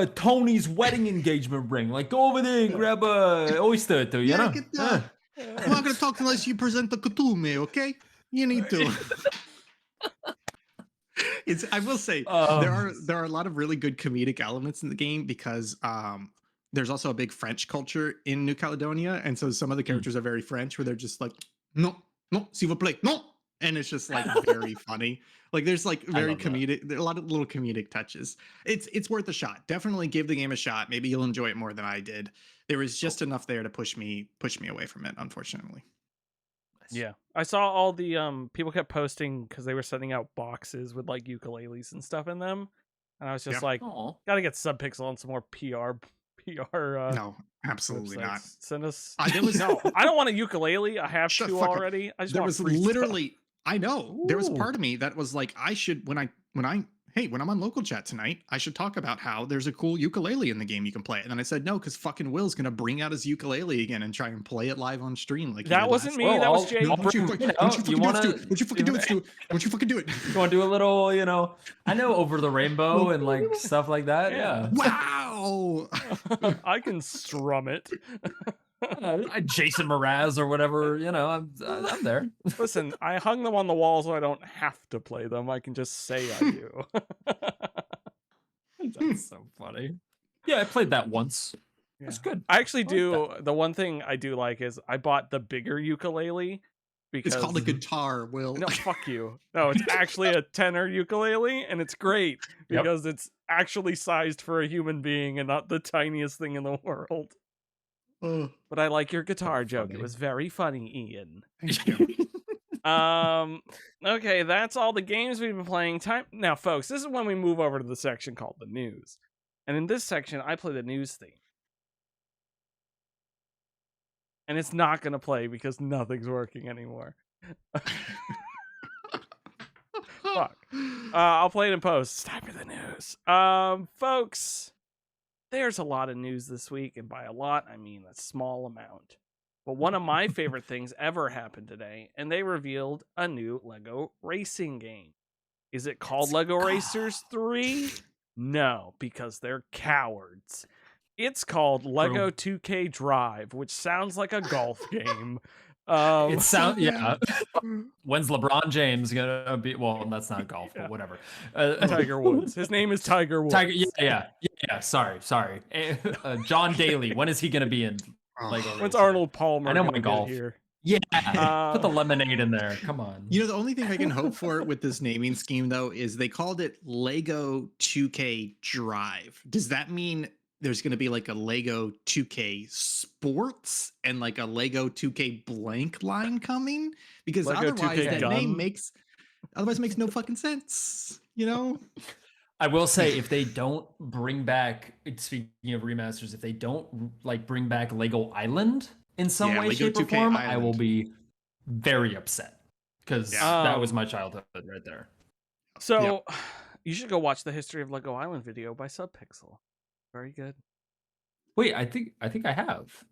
Tony's wedding engagement ring. Like, go over there and grab a oyster, too, you know? I'm not going to talk unless you present the kutume, okay? You need to. I will say there are a lot of really good comedic elements in the game because there's also a big French culture in New Caledonia, and so some of the characters are very French, where they're just like, no, s'il vous plaît, no, and it's just like very funny. Like there's like very comedic, there are a lot of little comedic touches. It's worth a shot. Definitely give the game a shot. Maybe you'll enjoy it more than I did. There was just enough there to push me away from it, unfortunately. Yeah, I saw all the people kept posting because they were sending out boxes with like ukuleles and stuff in them, and I was just like, gotta get Subpixel on some more PR. No, absolutely websites. not. Send us. No, I don't want a ukulele. I have two already. I just there want was free literally. stuff. I know there was part of me that was like, I should when I'm on local chat tonight, I should talk about how there's a cool ukulele in the game you can play. And then I said no, because fucking Will's gonna bring out his ukulele again and try and play it live on stream. Like that wasn't me. That was Jay. Don't you fucking do it, Stu? Don't you fucking do it? You want to do a little, I know Over the Rainbow and like stuff like that. Yeah. Wow. I can strum it. Jason Mraz or whatever, I'm there. Listen, I hung them on the wall so I don't have to play them. I can just say I do. That's so funny. Yeah, I played that once. Yeah. It's good. I actually do. The one thing I do like is I bought the bigger ukulele because it's called a guitar, Will. No, fuck you. No, it's actually a tenor ukulele, and it's great because it's actually sized for a human being and not the tiniest thing in the world. But I like your guitar joke. It was very funny, Ian. Thank you. Okay, that's all the games we've been playing. Now, folks, this is when we move over to the section called the news. And in this section, I play the news theme. And it's not going to play because nothing's working anymore. Fuck. I'll play it in post. It's time for the news. Folks, there's a lot of news this week, and by a lot, I mean a small amount. But one of my favorite things ever happened today, and they revealed a new LEGO racing game. Is it called LEGO Racers 3? No, because they're cowards. It's called LEGO 2K Drive, which sounds like a golf game. It sounds, yeah. When's LeBron James gonna be? Well, that's not golf, but whatever. Tiger Woods. His name is Tiger Woods. Yeah. Sorry. John Daly. When is he gonna be in LEGO? When's Arnold Palmer? I know my golf. Here? Yeah. Put the lemonade in there. Come on. The only thing I can hope for with this naming scheme, though, is they called it LEGO 2K Drive. Does that mean there's going to be like a LEGO 2K Sports and like a LEGO 2K blank line coming? Because LEGO otherwise 2K that gun? name makes no fucking sense, I will say, if they don't bring back, speaking of remasters, if they don't like bring back Lego Island in some way, shape, or form, I will be very upset because that was my childhood right there. So you should go watch the History of Lego Island video by Subpixel. Very good. Wait, I think I have.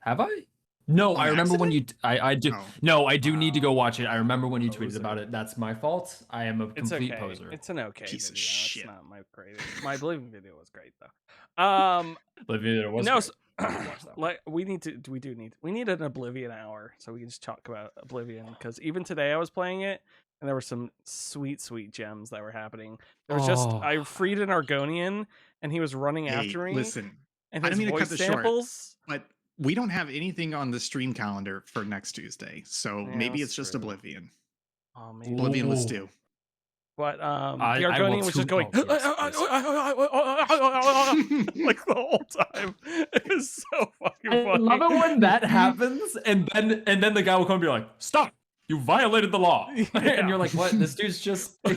Have I? No, I remember when you. I do. Oh. No, I do need to go watch it. I remember when you tweeted about it. That's my fault. I am a complete poser. It's an okay piece video. of shit. It's not my greatest. My Oblivion video was great though. Oblivion was no. Great. We need an Oblivion hour so we can just talk about Oblivion, because even today I was playing it and there were some sweet gems that were happening. There was I freed an Argonian and he was running after me. Listen, and I didn't mean to cut this samples, short, but we don't have anything on the stream calendar for next Tuesday, so maybe it's just Oblivion. Oh, maybe Oblivion was due. But the Argonian was just going like the whole time. It was so fucking funny. I love it when that happens, and then the guy will come and be like, "Stop! You violated the law." And you're like, "What? This dude's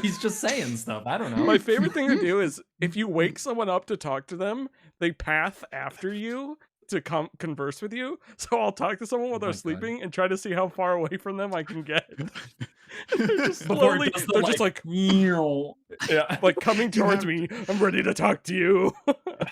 he's just saying stuff. I don't know." My favorite thing to do is if you wake someone up to talk to them, they path after you to converse with you. So I'll talk to someone while they're sleeping and try to see how far away from them I can get. They're just Before slowly, it does the they're just like, yeah. like coming towards me. I'm ready to talk to you.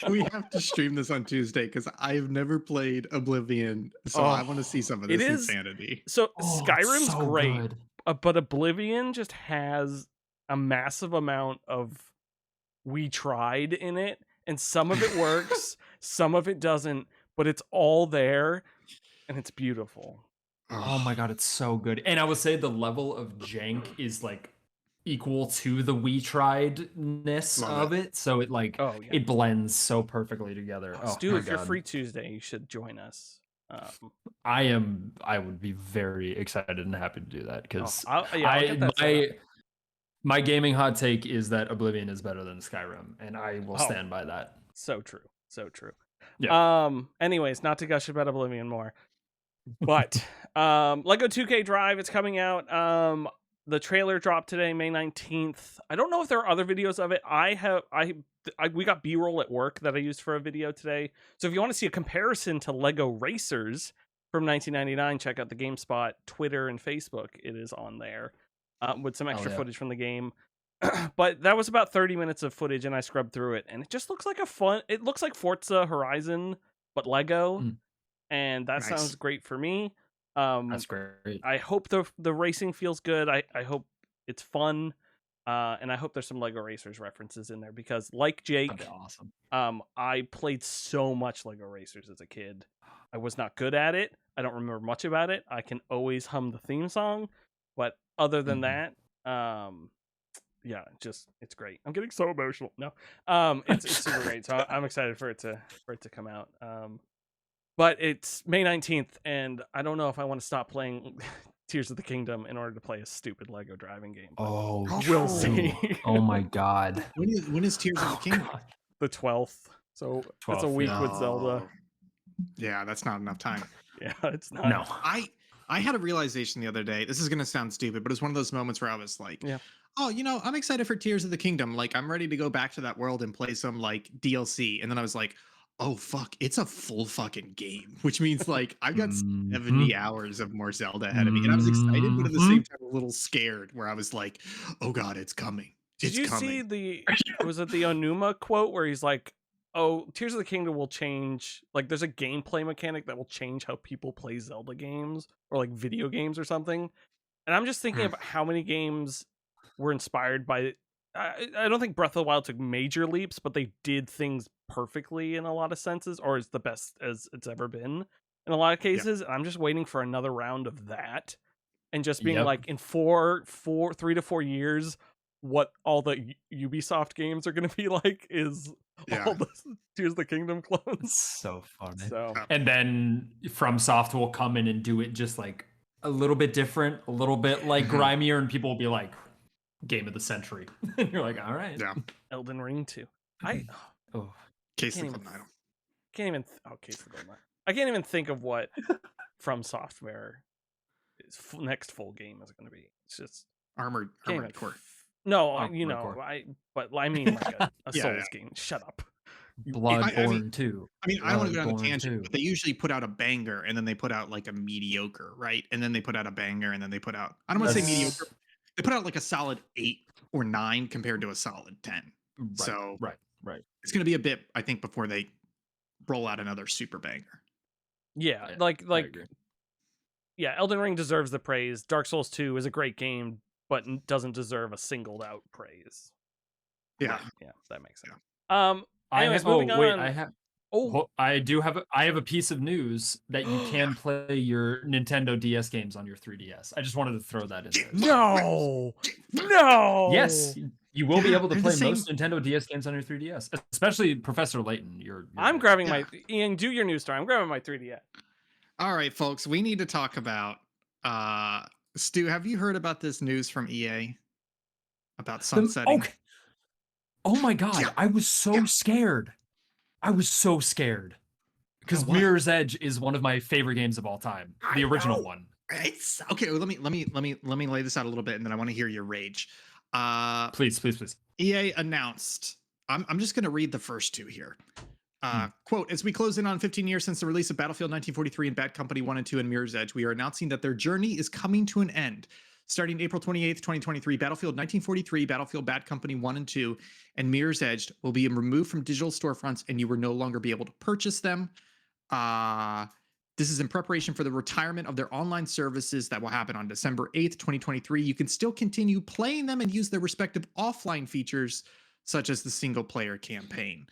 We have to stream this on Tuesday because I've never played Oblivion, so I want to see some of it this is insanity. so Oh, it's Skyrim's so great, good. but Oblivion just has a massive amount of we tried in it, and some of it works, some of it doesn't, but it's all there, and it's beautiful. Oh my god, it's so good. And I would say the level of jank is like equal to the we tried-ness Love of it. So it like Oh yeah, it blends so perfectly together. Oh Stu, my if you're god. free Tuesday, you should join us. I would be very excited and happy to do that because I'll get that set up. my gaming hot take is that Oblivion is better than Skyrim, and I will Oh. stand by that. So true. So true. Yeah. Anyways, not to gush about Oblivion more. But Lego 2K Drive, it's coming out. The trailer dropped today, May 19th. I don't know if there are other videos of it. We got B-roll at work that I used for a video today. So if you want to see a comparison to Lego Racers from 1999, check out the GameSpot Twitter and Facebook. It is on there with some extra footage from the game. But that was about 30 minutes of footage, and I scrubbed through it, and it just looks like it looks like Forza Horizon, but Lego. And that sounds great for me. That's great. I hope the racing feels good. I hope it's fun. And I hope there's some Lego Racers references in there because, like Jake, That'd be awesome. I played so much Lego Racers as a kid. I was not good at it. I don't remember much about it. I can always hum the theme song, but other than that, yeah, it's great. I'm getting so emotional. No, it's super great. So I'm excited for it to come out. But it's May 19th, and I don't know if I want to stop playing Tears of the Kingdom in order to play a stupid Lego driving game. Oh, we'll see. Oh my god. When is Tears of the Kingdom? God. The 12th. So that's a 12th, week yeah. with Zelda. Yeah, that's not enough time. Yeah, it's not. No. I had a realization the other day. This is going to sound stupid, but it's one of those moments where I was like, oh, I'm excited for Tears of the Kingdom. Like, I'm ready to go back to that world and play some like DLC. And then I was like, oh, fuck, it's a full fucking game, which means like I've got 70 hours of more Zelda ahead of me. And I was excited, but at the same time, a little scared where I was like, oh God, it's coming. Did you see was it the Onuma quote where he's like, oh, Tears of the Kingdom will change, like there's a gameplay mechanic that will change how people play Zelda games or like video games or something. And I'm just thinking about how many games were inspired by I don't think Breath of the Wild took major leaps, but they did things perfectly in a lot of senses, or is the best as it's ever been in a lot of cases. And I'm just waiting for another round of that, and just being like, in 3 to 4 years, what all the Ubisoft games are going to be like is all the Tears of the Kingdom clones. So funny. So, and then FromSoft will come in and do it just like a little bit different, a little bit like grimier, and people will be like, game of the century. And you're like, all right. Yeah. Elden Ring 2. Case of the Golden Idol. Case of the Golden Idol. I can't even think of what From Software next full game is going to be. It's just Armored Core. No, Armored Core. I mean like a Souls game. Shut up. Bloodborne 2. I mean, I don't want to go on a tangent, but they usually put out a banger and then they put out like a mediocre, right? And then they put out a banger and then they put out, I don't want to say mediocre. They put out like a solid 8 or 9 compared to a solid 10. Right, so right. It's going to be a bit, I think, before they roll out another super banger. Yeah, Elden Ring deserves the praise. Dark Souls 2 is a great game, but doesn't deserve a singled out praise. Yeah, that makes sense. Anyways, moving on. I have a piece of news that you can play your Nintendo DS games on your 3DS. I just wanted to throw that in there. No. Yes, you will be able to play most Nintendo DS games on your 3DS, especially Professor Layton. I'm grabbing my Ian. Do your news story. I'm grabbing my 3DS. All right, folks, we need to talk about. Stu, have you heard about this news from EA about sunsetting? Oh my god! I was so scared. I was so scared because Mirror's Edge is one of my favorite games of all time, the original one. It's okay. Well, let me lay this out a little bit, and then I want to hear your rage. Please. EA announced. I'm just going to read the first two here. Quote, as we close in on 15 years since the release of Battlefield 1943 and Bad Company 1 and 2 and Mirror's Edge, we are announcing that their journey is coming to an end. Starting April 28th, 2023, Battlefield 1943, Battlefield Bad Company 1 and 2, and Mirror's Edge will be removed from digital storefronts and you will no longer be able to purchase them. This is in preparation for the retirement of their online services that will happen on December 8th, 2023. You can still continue playing them and use their respective offline features, such as the single player campaign.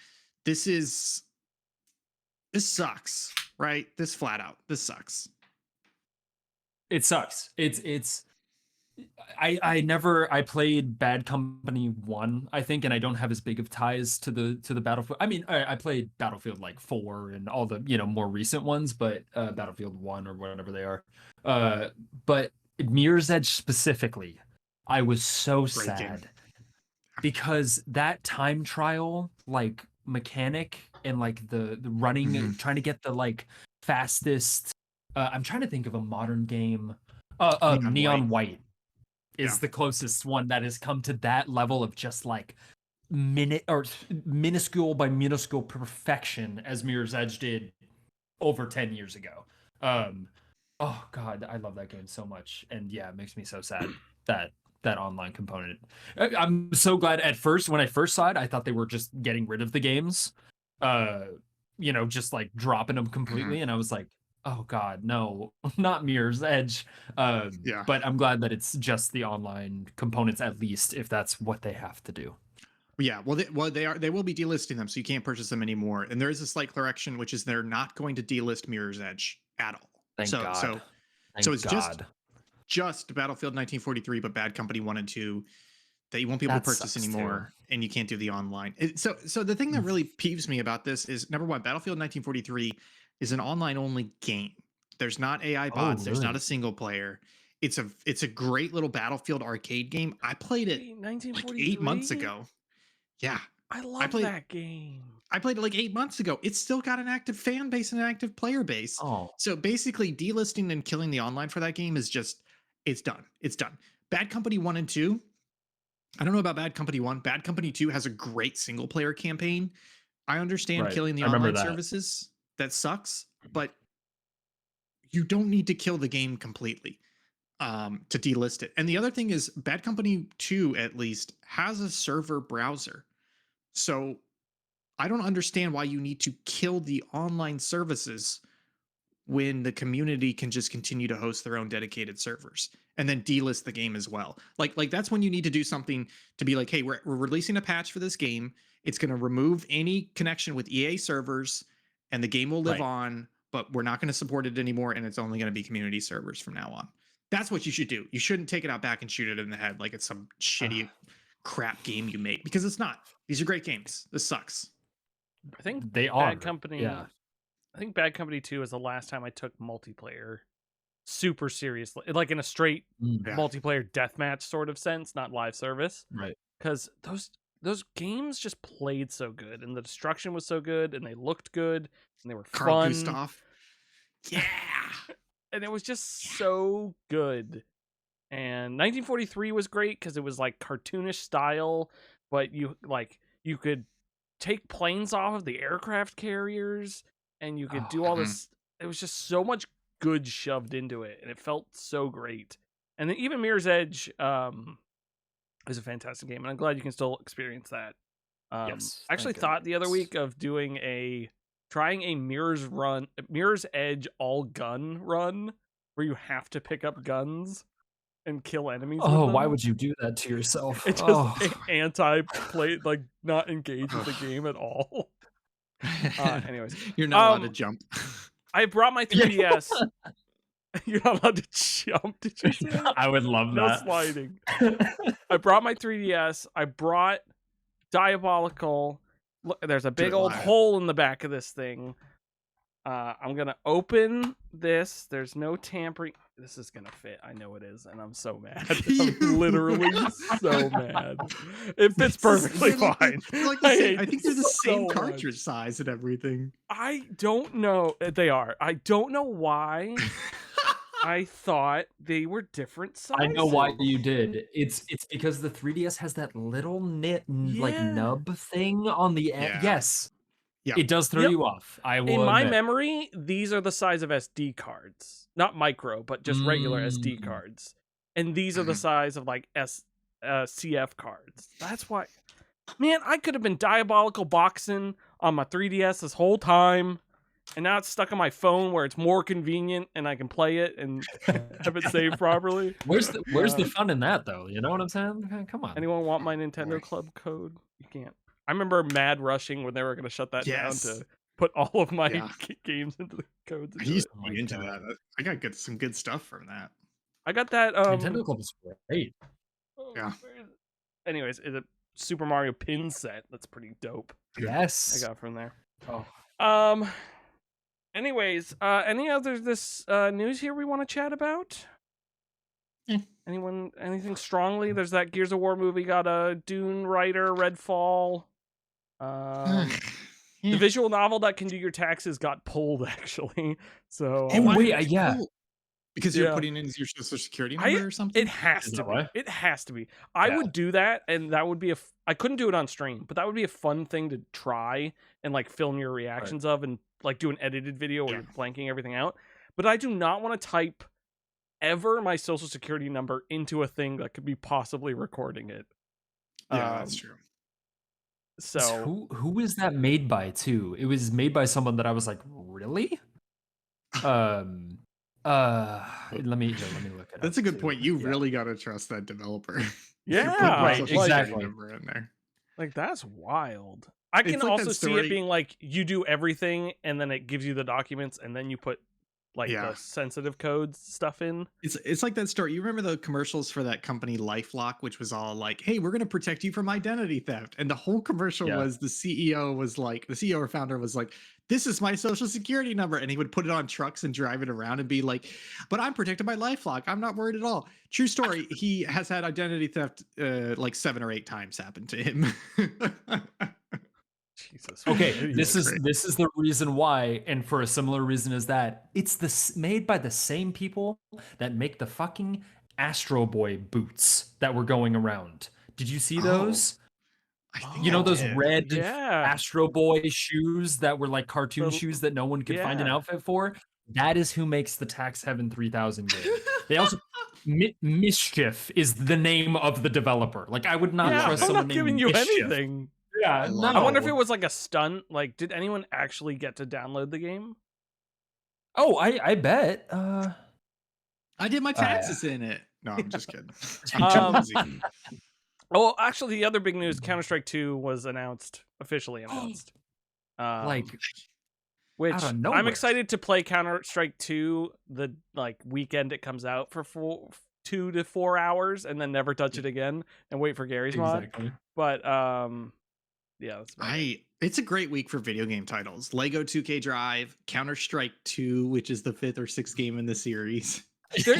This sucks, right? This flat out, this sucks. It sucks. I played Bad Company 1, I think, and I don't have as big of ties to the Battlefield. I mean, I played Battlefield like 4 and all the, more recent ones, but Battlefield 1 or whatever they are. But Mirror's Edge specifically, I was so sad because that time trial like mechanic and like the running, trying to get the like fastest. I'm trying to think of a modern game. Neon White is the closest one that has come to that level of just like minuscule by minuscule perfection as Mirror's Edge did over 10 years ago. Oh god, I love that game so much, and yeah, it makes me so sad that online component. I'm so glad. At first, when I first saw it, I thought they were just getting rid of the games, just like dropping them completely, and I was like, oh god, no, not Mirror's Edge. But I'm glad that it's just the online components, at least, if that's what they have to do. Yeah, they will be delisting them, so you can't purchase them anymore. And there is a slight correction, which is they're not going to delist Mirror's Edge at all. Thank God. So it's just Battlefield 1943, but Bad Company 1 and 2 that you won't be able to purchase anymore, and you can't do the online. So the thing that really peeves me about this is, number one, Battlefield 1943 is an online only game. There's not AI bots. There's not a single player. It's a great little Battlefield arcade game. I played it like 8 months ago. Yeah, I love that game. I played it like 8 months ago. It's still got an active fan base and an active player base. Oh, so basically, delisting and killing the online for that game is just, it's done. It's done. Bad Company 1 and 2. I don't know about Bad Company 1. Bad Company 2 has a great single player campaign. I understand killing the online services. That sucks, but you don't need to kill the game completely to delist it. And the other thing is, Bad Company 2 at least has a server browser. So I don't understand why you need to kill the online services when the community can just continue to host their own dedicated servers and then delist the game as well. Like that's when you need to do something to be like, hey, we're releasing a patch for this game. It's going to remove any connection with EA servers and the game will live on, but we're not going to support it anymore. And it's only going to be community servers from now on. That's what you should do. You shouldn't take it out back and shoot it in the head like it's some shitty crap game you made, because it's not. These are great games. This sucks. I think they are. Bad Company. Yeah. I think Bad Company 2 is the last time I took multiplayer super seriously, like in a straight multiplayer deathmatch sort of sense, not live service. Right. Because those games just played so good, and the destruction was so good, and they looked good, and they were Carl fun. Gustav. Yeah. And it was just so good. And 1943 was great because it was like cartoonish style, but you could take planes off of the aircraft carriers, and you could do all this. It was just so much good shoved into it, and it felt so great. And then even Mirror's Edge is a fantastic game, and I'm glad you can still experience that. Yes, I actually thought the other week of trying a Mirror's Edge all gun run, where you have to pick up guns and kill enemies. Oh, why would you do that to yourself? It's just anti-play, like not engage with the game at all. Anyways, you're not allowed to jump. I brought my 3DS. You're not allowed to jump. Did you say that? I would love no that. sliding. I brought my 3DS. I brought Diabolical. Look, there's a big old hole in the back of this thing. I'm gonna open this. There's no tampering. This is gonna fit. I know it is, and I'm so mad. I'm literally so mad. It fits perfectly fine. I think they're the same cartridge size and everything. I don't know. They are. I don't know why. I thought they were different sizes. I know why you did. It's because the 3DS has that little like nub thing on the end. Yes. Yeah. It does throw you off. I will. In my memory, these are the size of SD cards. Not micro, but just regular SD cards. and these are the size of like CF cards. That's why, man, I could have been diabolical boxing on my 3DS this whole time, and now it's stuck on my phone where it's more convenient and I can play it and have it saved properly. Where's the fun in that though? You know what I'm saying? Come on. Anyone want my Nintendo Club code? You can't. I remember mad rushing when they were going to shut that down to put all of my games into the codes. I used to be into that. I got some good stuff from that. I got that. Nintendo Club is great. Yeah. Anyways, it's a Super Mario pin set. That's pretty dope. Yes. I got from there. Oh. Anyways, any other news here we want to chat about? Anyone? Anything strongly? There's that Gears of War movie got a Dune writer, Redfall. The visual novel that can do your taxes got pulled actually. So because you're putting in your social security number or something. It has to be. It has to be. I would do that, and that would be I couldn't do it on stream, but that would be a fun thing to try and like film your reactions of, and like do an edited video where you're blanking everything out. But I do not want to type ever my social security number into a thing that could be possibly recording it. Yeah, that's true. So who is that made by too? It was made by someone that I was like, really? Let me look at it. That's a good point. You really got to trust that developer. Yeah, right, exactly. In there. Like that's wild. I can also see it being like you do everything and then it gives you the documents and then you put like the sensitive codes stuff in. It's like that story. You remember the commercials for that company LifeLock, which was all like, "Hey, we're going to protect you from identity theft," and the whole commercial was the CEO or founder was like, "This is my social security number," and he would put it on trucks and drive it around and be like, "But I'm protected by LifeLock. I'm not worried at all." True story. He has had identity theft like 7 or 8 times happen to him. Jesus. Okay, this is the reason why, and for a similar reason as that, it's made by the same people that make the fucking Astro Boy boots that were going around. Did you see those? You know those red Astro Boy shoes that were like cartoon shoes that no one could find an outfit for? That is who makes the Tax Heaven 3000 game. They also Mischief is the name of the developer. Like I would not trust someone named giving you Mischief. anything. Yeah, no. I wonder if it was like a stunt. Like, did anyone actually get to download the game? Oh, I bet. I did my taxes in it. No, I'm just kidding. Oh, actually, the other big news: Counter-Strike 2 was officially announced. Which I'm excited to play Counter-Strike 2 the weekend it comes out for 2 to 4 hours, and then never touch it again and wait for Gary's mod. But yeah, it's a great week for video game titles. Lego 2K Drive, Counter-Strike 2, which is the 5th or 6th game in the series. There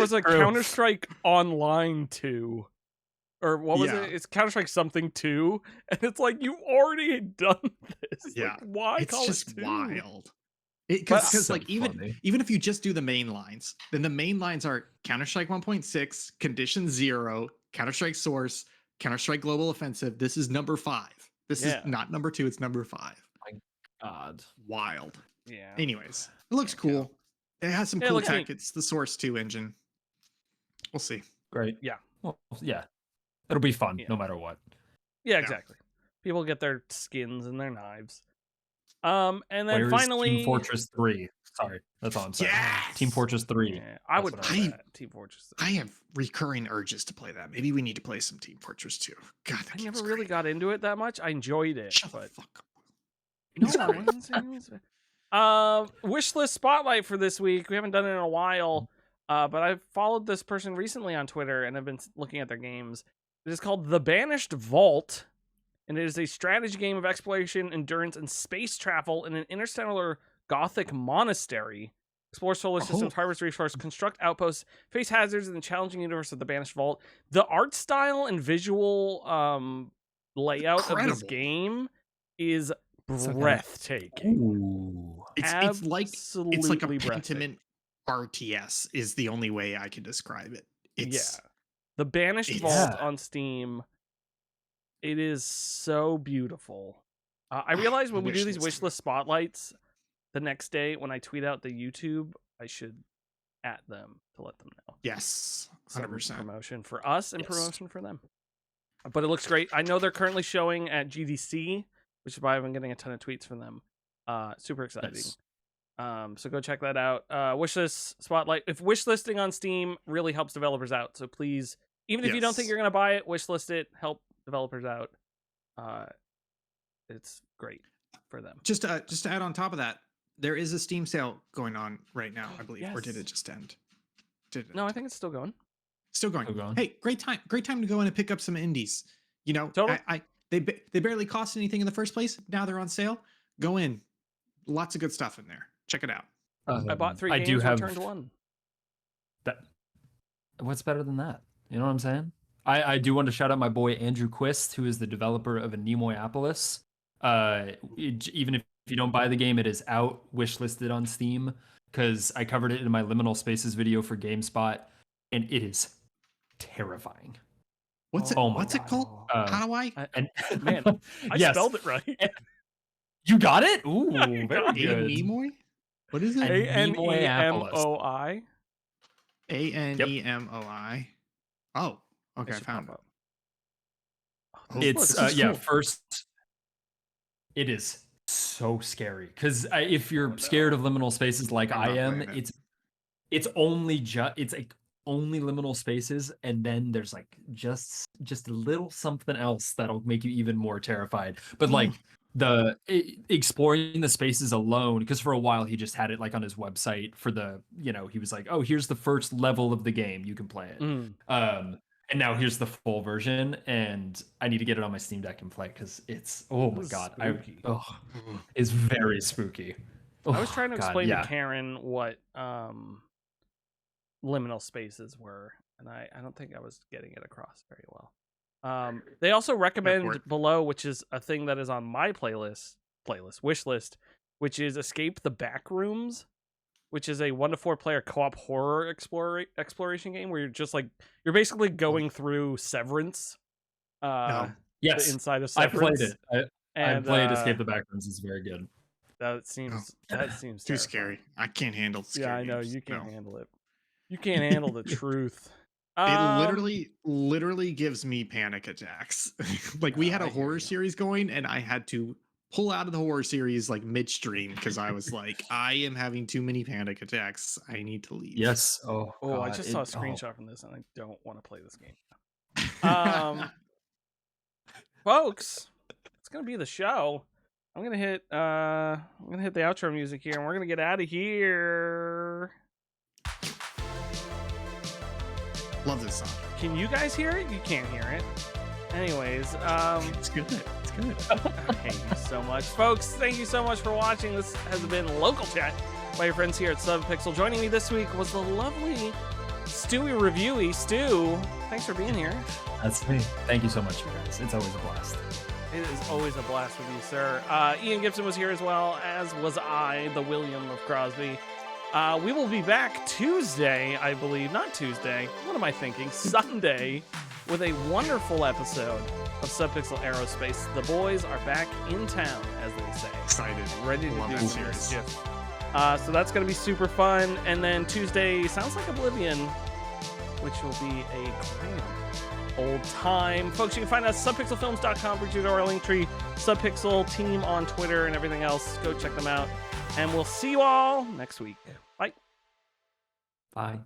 was a Counter-Strike Online 2. Or what was it? It's Counter-Strike something 2. And it's like, you already done this. Yeah. Like, why it's call just it 2? Wild. Because like even if you just do the main lines, then the main lines are Counter-Strike 1.6, Condition 0, Counter-Strike Source, Counter-Strike Global Offensive. This is number 5. This is not number 2, it's number 5. My God. Wild. Yeah. Anyways, it looks cool. It has some cool tech. It's the Source 2 engine. We'll see. Great. Yeah. Well, yeah. It'll be fun no matter what. Yeah, exactly. People get their skins and their knives. And then finally Team Fortress 3. Sorry, that's all I'm saying. Yes! Team Fortress 3. Yeah, I would play that. Team Fortress 3. I have recurring urges to play that. Maybe we need to play some Team Fortress 2. God, that I never really got into it that much. I enjoyed it. Shut but... the fuck up. No, wish list spotlight for this week. We haven't done it in a while. But I've followed this person recently on Twitter and I've been looking at their games. It is called The Banished Vault, and it is a strategy game of exploration, endurance, and space travel in an interstellar Gothic monastery. Explore solar systems, harvest resources, construct outposts, face hazards in the challenging universe of The Banished Vault. The art style and visual layout of this game is breathtaking. Ooh. It's like a Pentiment RTS is the only way I can describe it. The Banished Vault on Steam. It is so beautiful. I realize when we do these wishlist spotlights, the next day when I tweet out the YouTube, I should at them to let them know. Yes, Some 100%. promotion for us and Yes. promotion for them. But it looks great. I know they're currently showing at GDC, which is why I've been getting a ton of tweets from them. Super exciting. Nice. So go check that out. Wishlist Spotlight. If wishlisting on Steam really helps developers out, so please, even if you don't think Yes. you're gonna buy it, wishlist it. Help developers out. It's great for them. Just to add on top of that, there is a Steam sale going on right now, I believe, or did Yes. it just end? Did it? No, I think it's still going. Still going. Still going. Hey, great time to go in and pick up some indies. You know, Totally. they barely cost anything in the first place. Now they're on sale. Go in. Lots of good stuff in there. Check it out. I bought 3 I games, do have returned 1. that. What's better than that? You know what I'm saying? I do want to shout out my boy Andrew Quist, who is the developer of Nemoyapolis. Even if you don't buy the game, it is out, wishlisted on Steam, because I covered it in my Liminal Spaces video for GameSpot, and it is terrifying. What's it? Oh my What's it God. called? How do I? And Man, I yes, spelled it right. you got it. Ooh, I very got it. good. Nimoy? What is it? ANEMOI. ANEMOI. Oh, okay, I should found it. pop up. Oh, It's this is yeah. cool. First, it is so scary because if you're no. scared of liminal spaces like I'm I not am, playing it. it's only it's like only liminal spaces, and then there's like just a little something else that'll make you even more terrified. But like exploring the spaces alone, because for a while he just had it like on his website for the he was like, oh, here's the first level of the game, you can play it. And now here's the full version, and I need to get it on my Steam Deck and play because it's This my is god, spooky. it's very spooky. I was trying to explain yeah. to Karen what liminal spaces were, and I don't think I was getting it across very well. They also recommend work. below, which is a thing that is on my wish list, which is Escape the Backrooms, which is a 1 to 4 player co-op horror exploration game where you're basically going through Severance. The Yes, inside of I Severance. played it. I played Escape the Backrooms. It's very good. That seems too terrifying. scary. I can't handle scary Yeah, I know games. you can't No. handle it. You can't handle the truth. It literally gives me panic attacks. Like we had I a hear horror you. series going, and I had to pull out of the horror series like midstream because I was like, I am having too many panic attacks. I need to leave. Yes. Oh, Oh, I God, just it- saw a oh. screenshot from this, and I don't want to play this game. Folks, it's gonna be the show. I'm gonna hit the outro music here, and we're gonna get out of here. Love this song. Can you guys hear it? You can't hear it. Anyways, It's good. It's good. I hate you so much. Folks, thank you so much for watching. This has been Local Chat by your friends here at Subpixel. Joining me this week was the lovely Stewie Reviewy. Stu, thanks for being here. That's me. Thank you so much, you guys. It's always a blast. It is always a blast with you, sir. Ian Gibson was here as well, as was I, the William of Crosby. We will be back Tuesday, I believe. Not Tuesday. What am I thinking? Sunday, with a wonderful episode of Subpixel Aerospace. The boys are back in town, as they say. Excited. Ready to Love do that some series. mischief. So that's going to be super fun. And then Tuesday sounds like Oblivion, which will be a grand old time. Folks, you can find us at subpixelfilms.com, where you go to our link tree, Subpixel team on Twitter and everything else. Go check them out. And we'll see you all next week. Bye. Bye.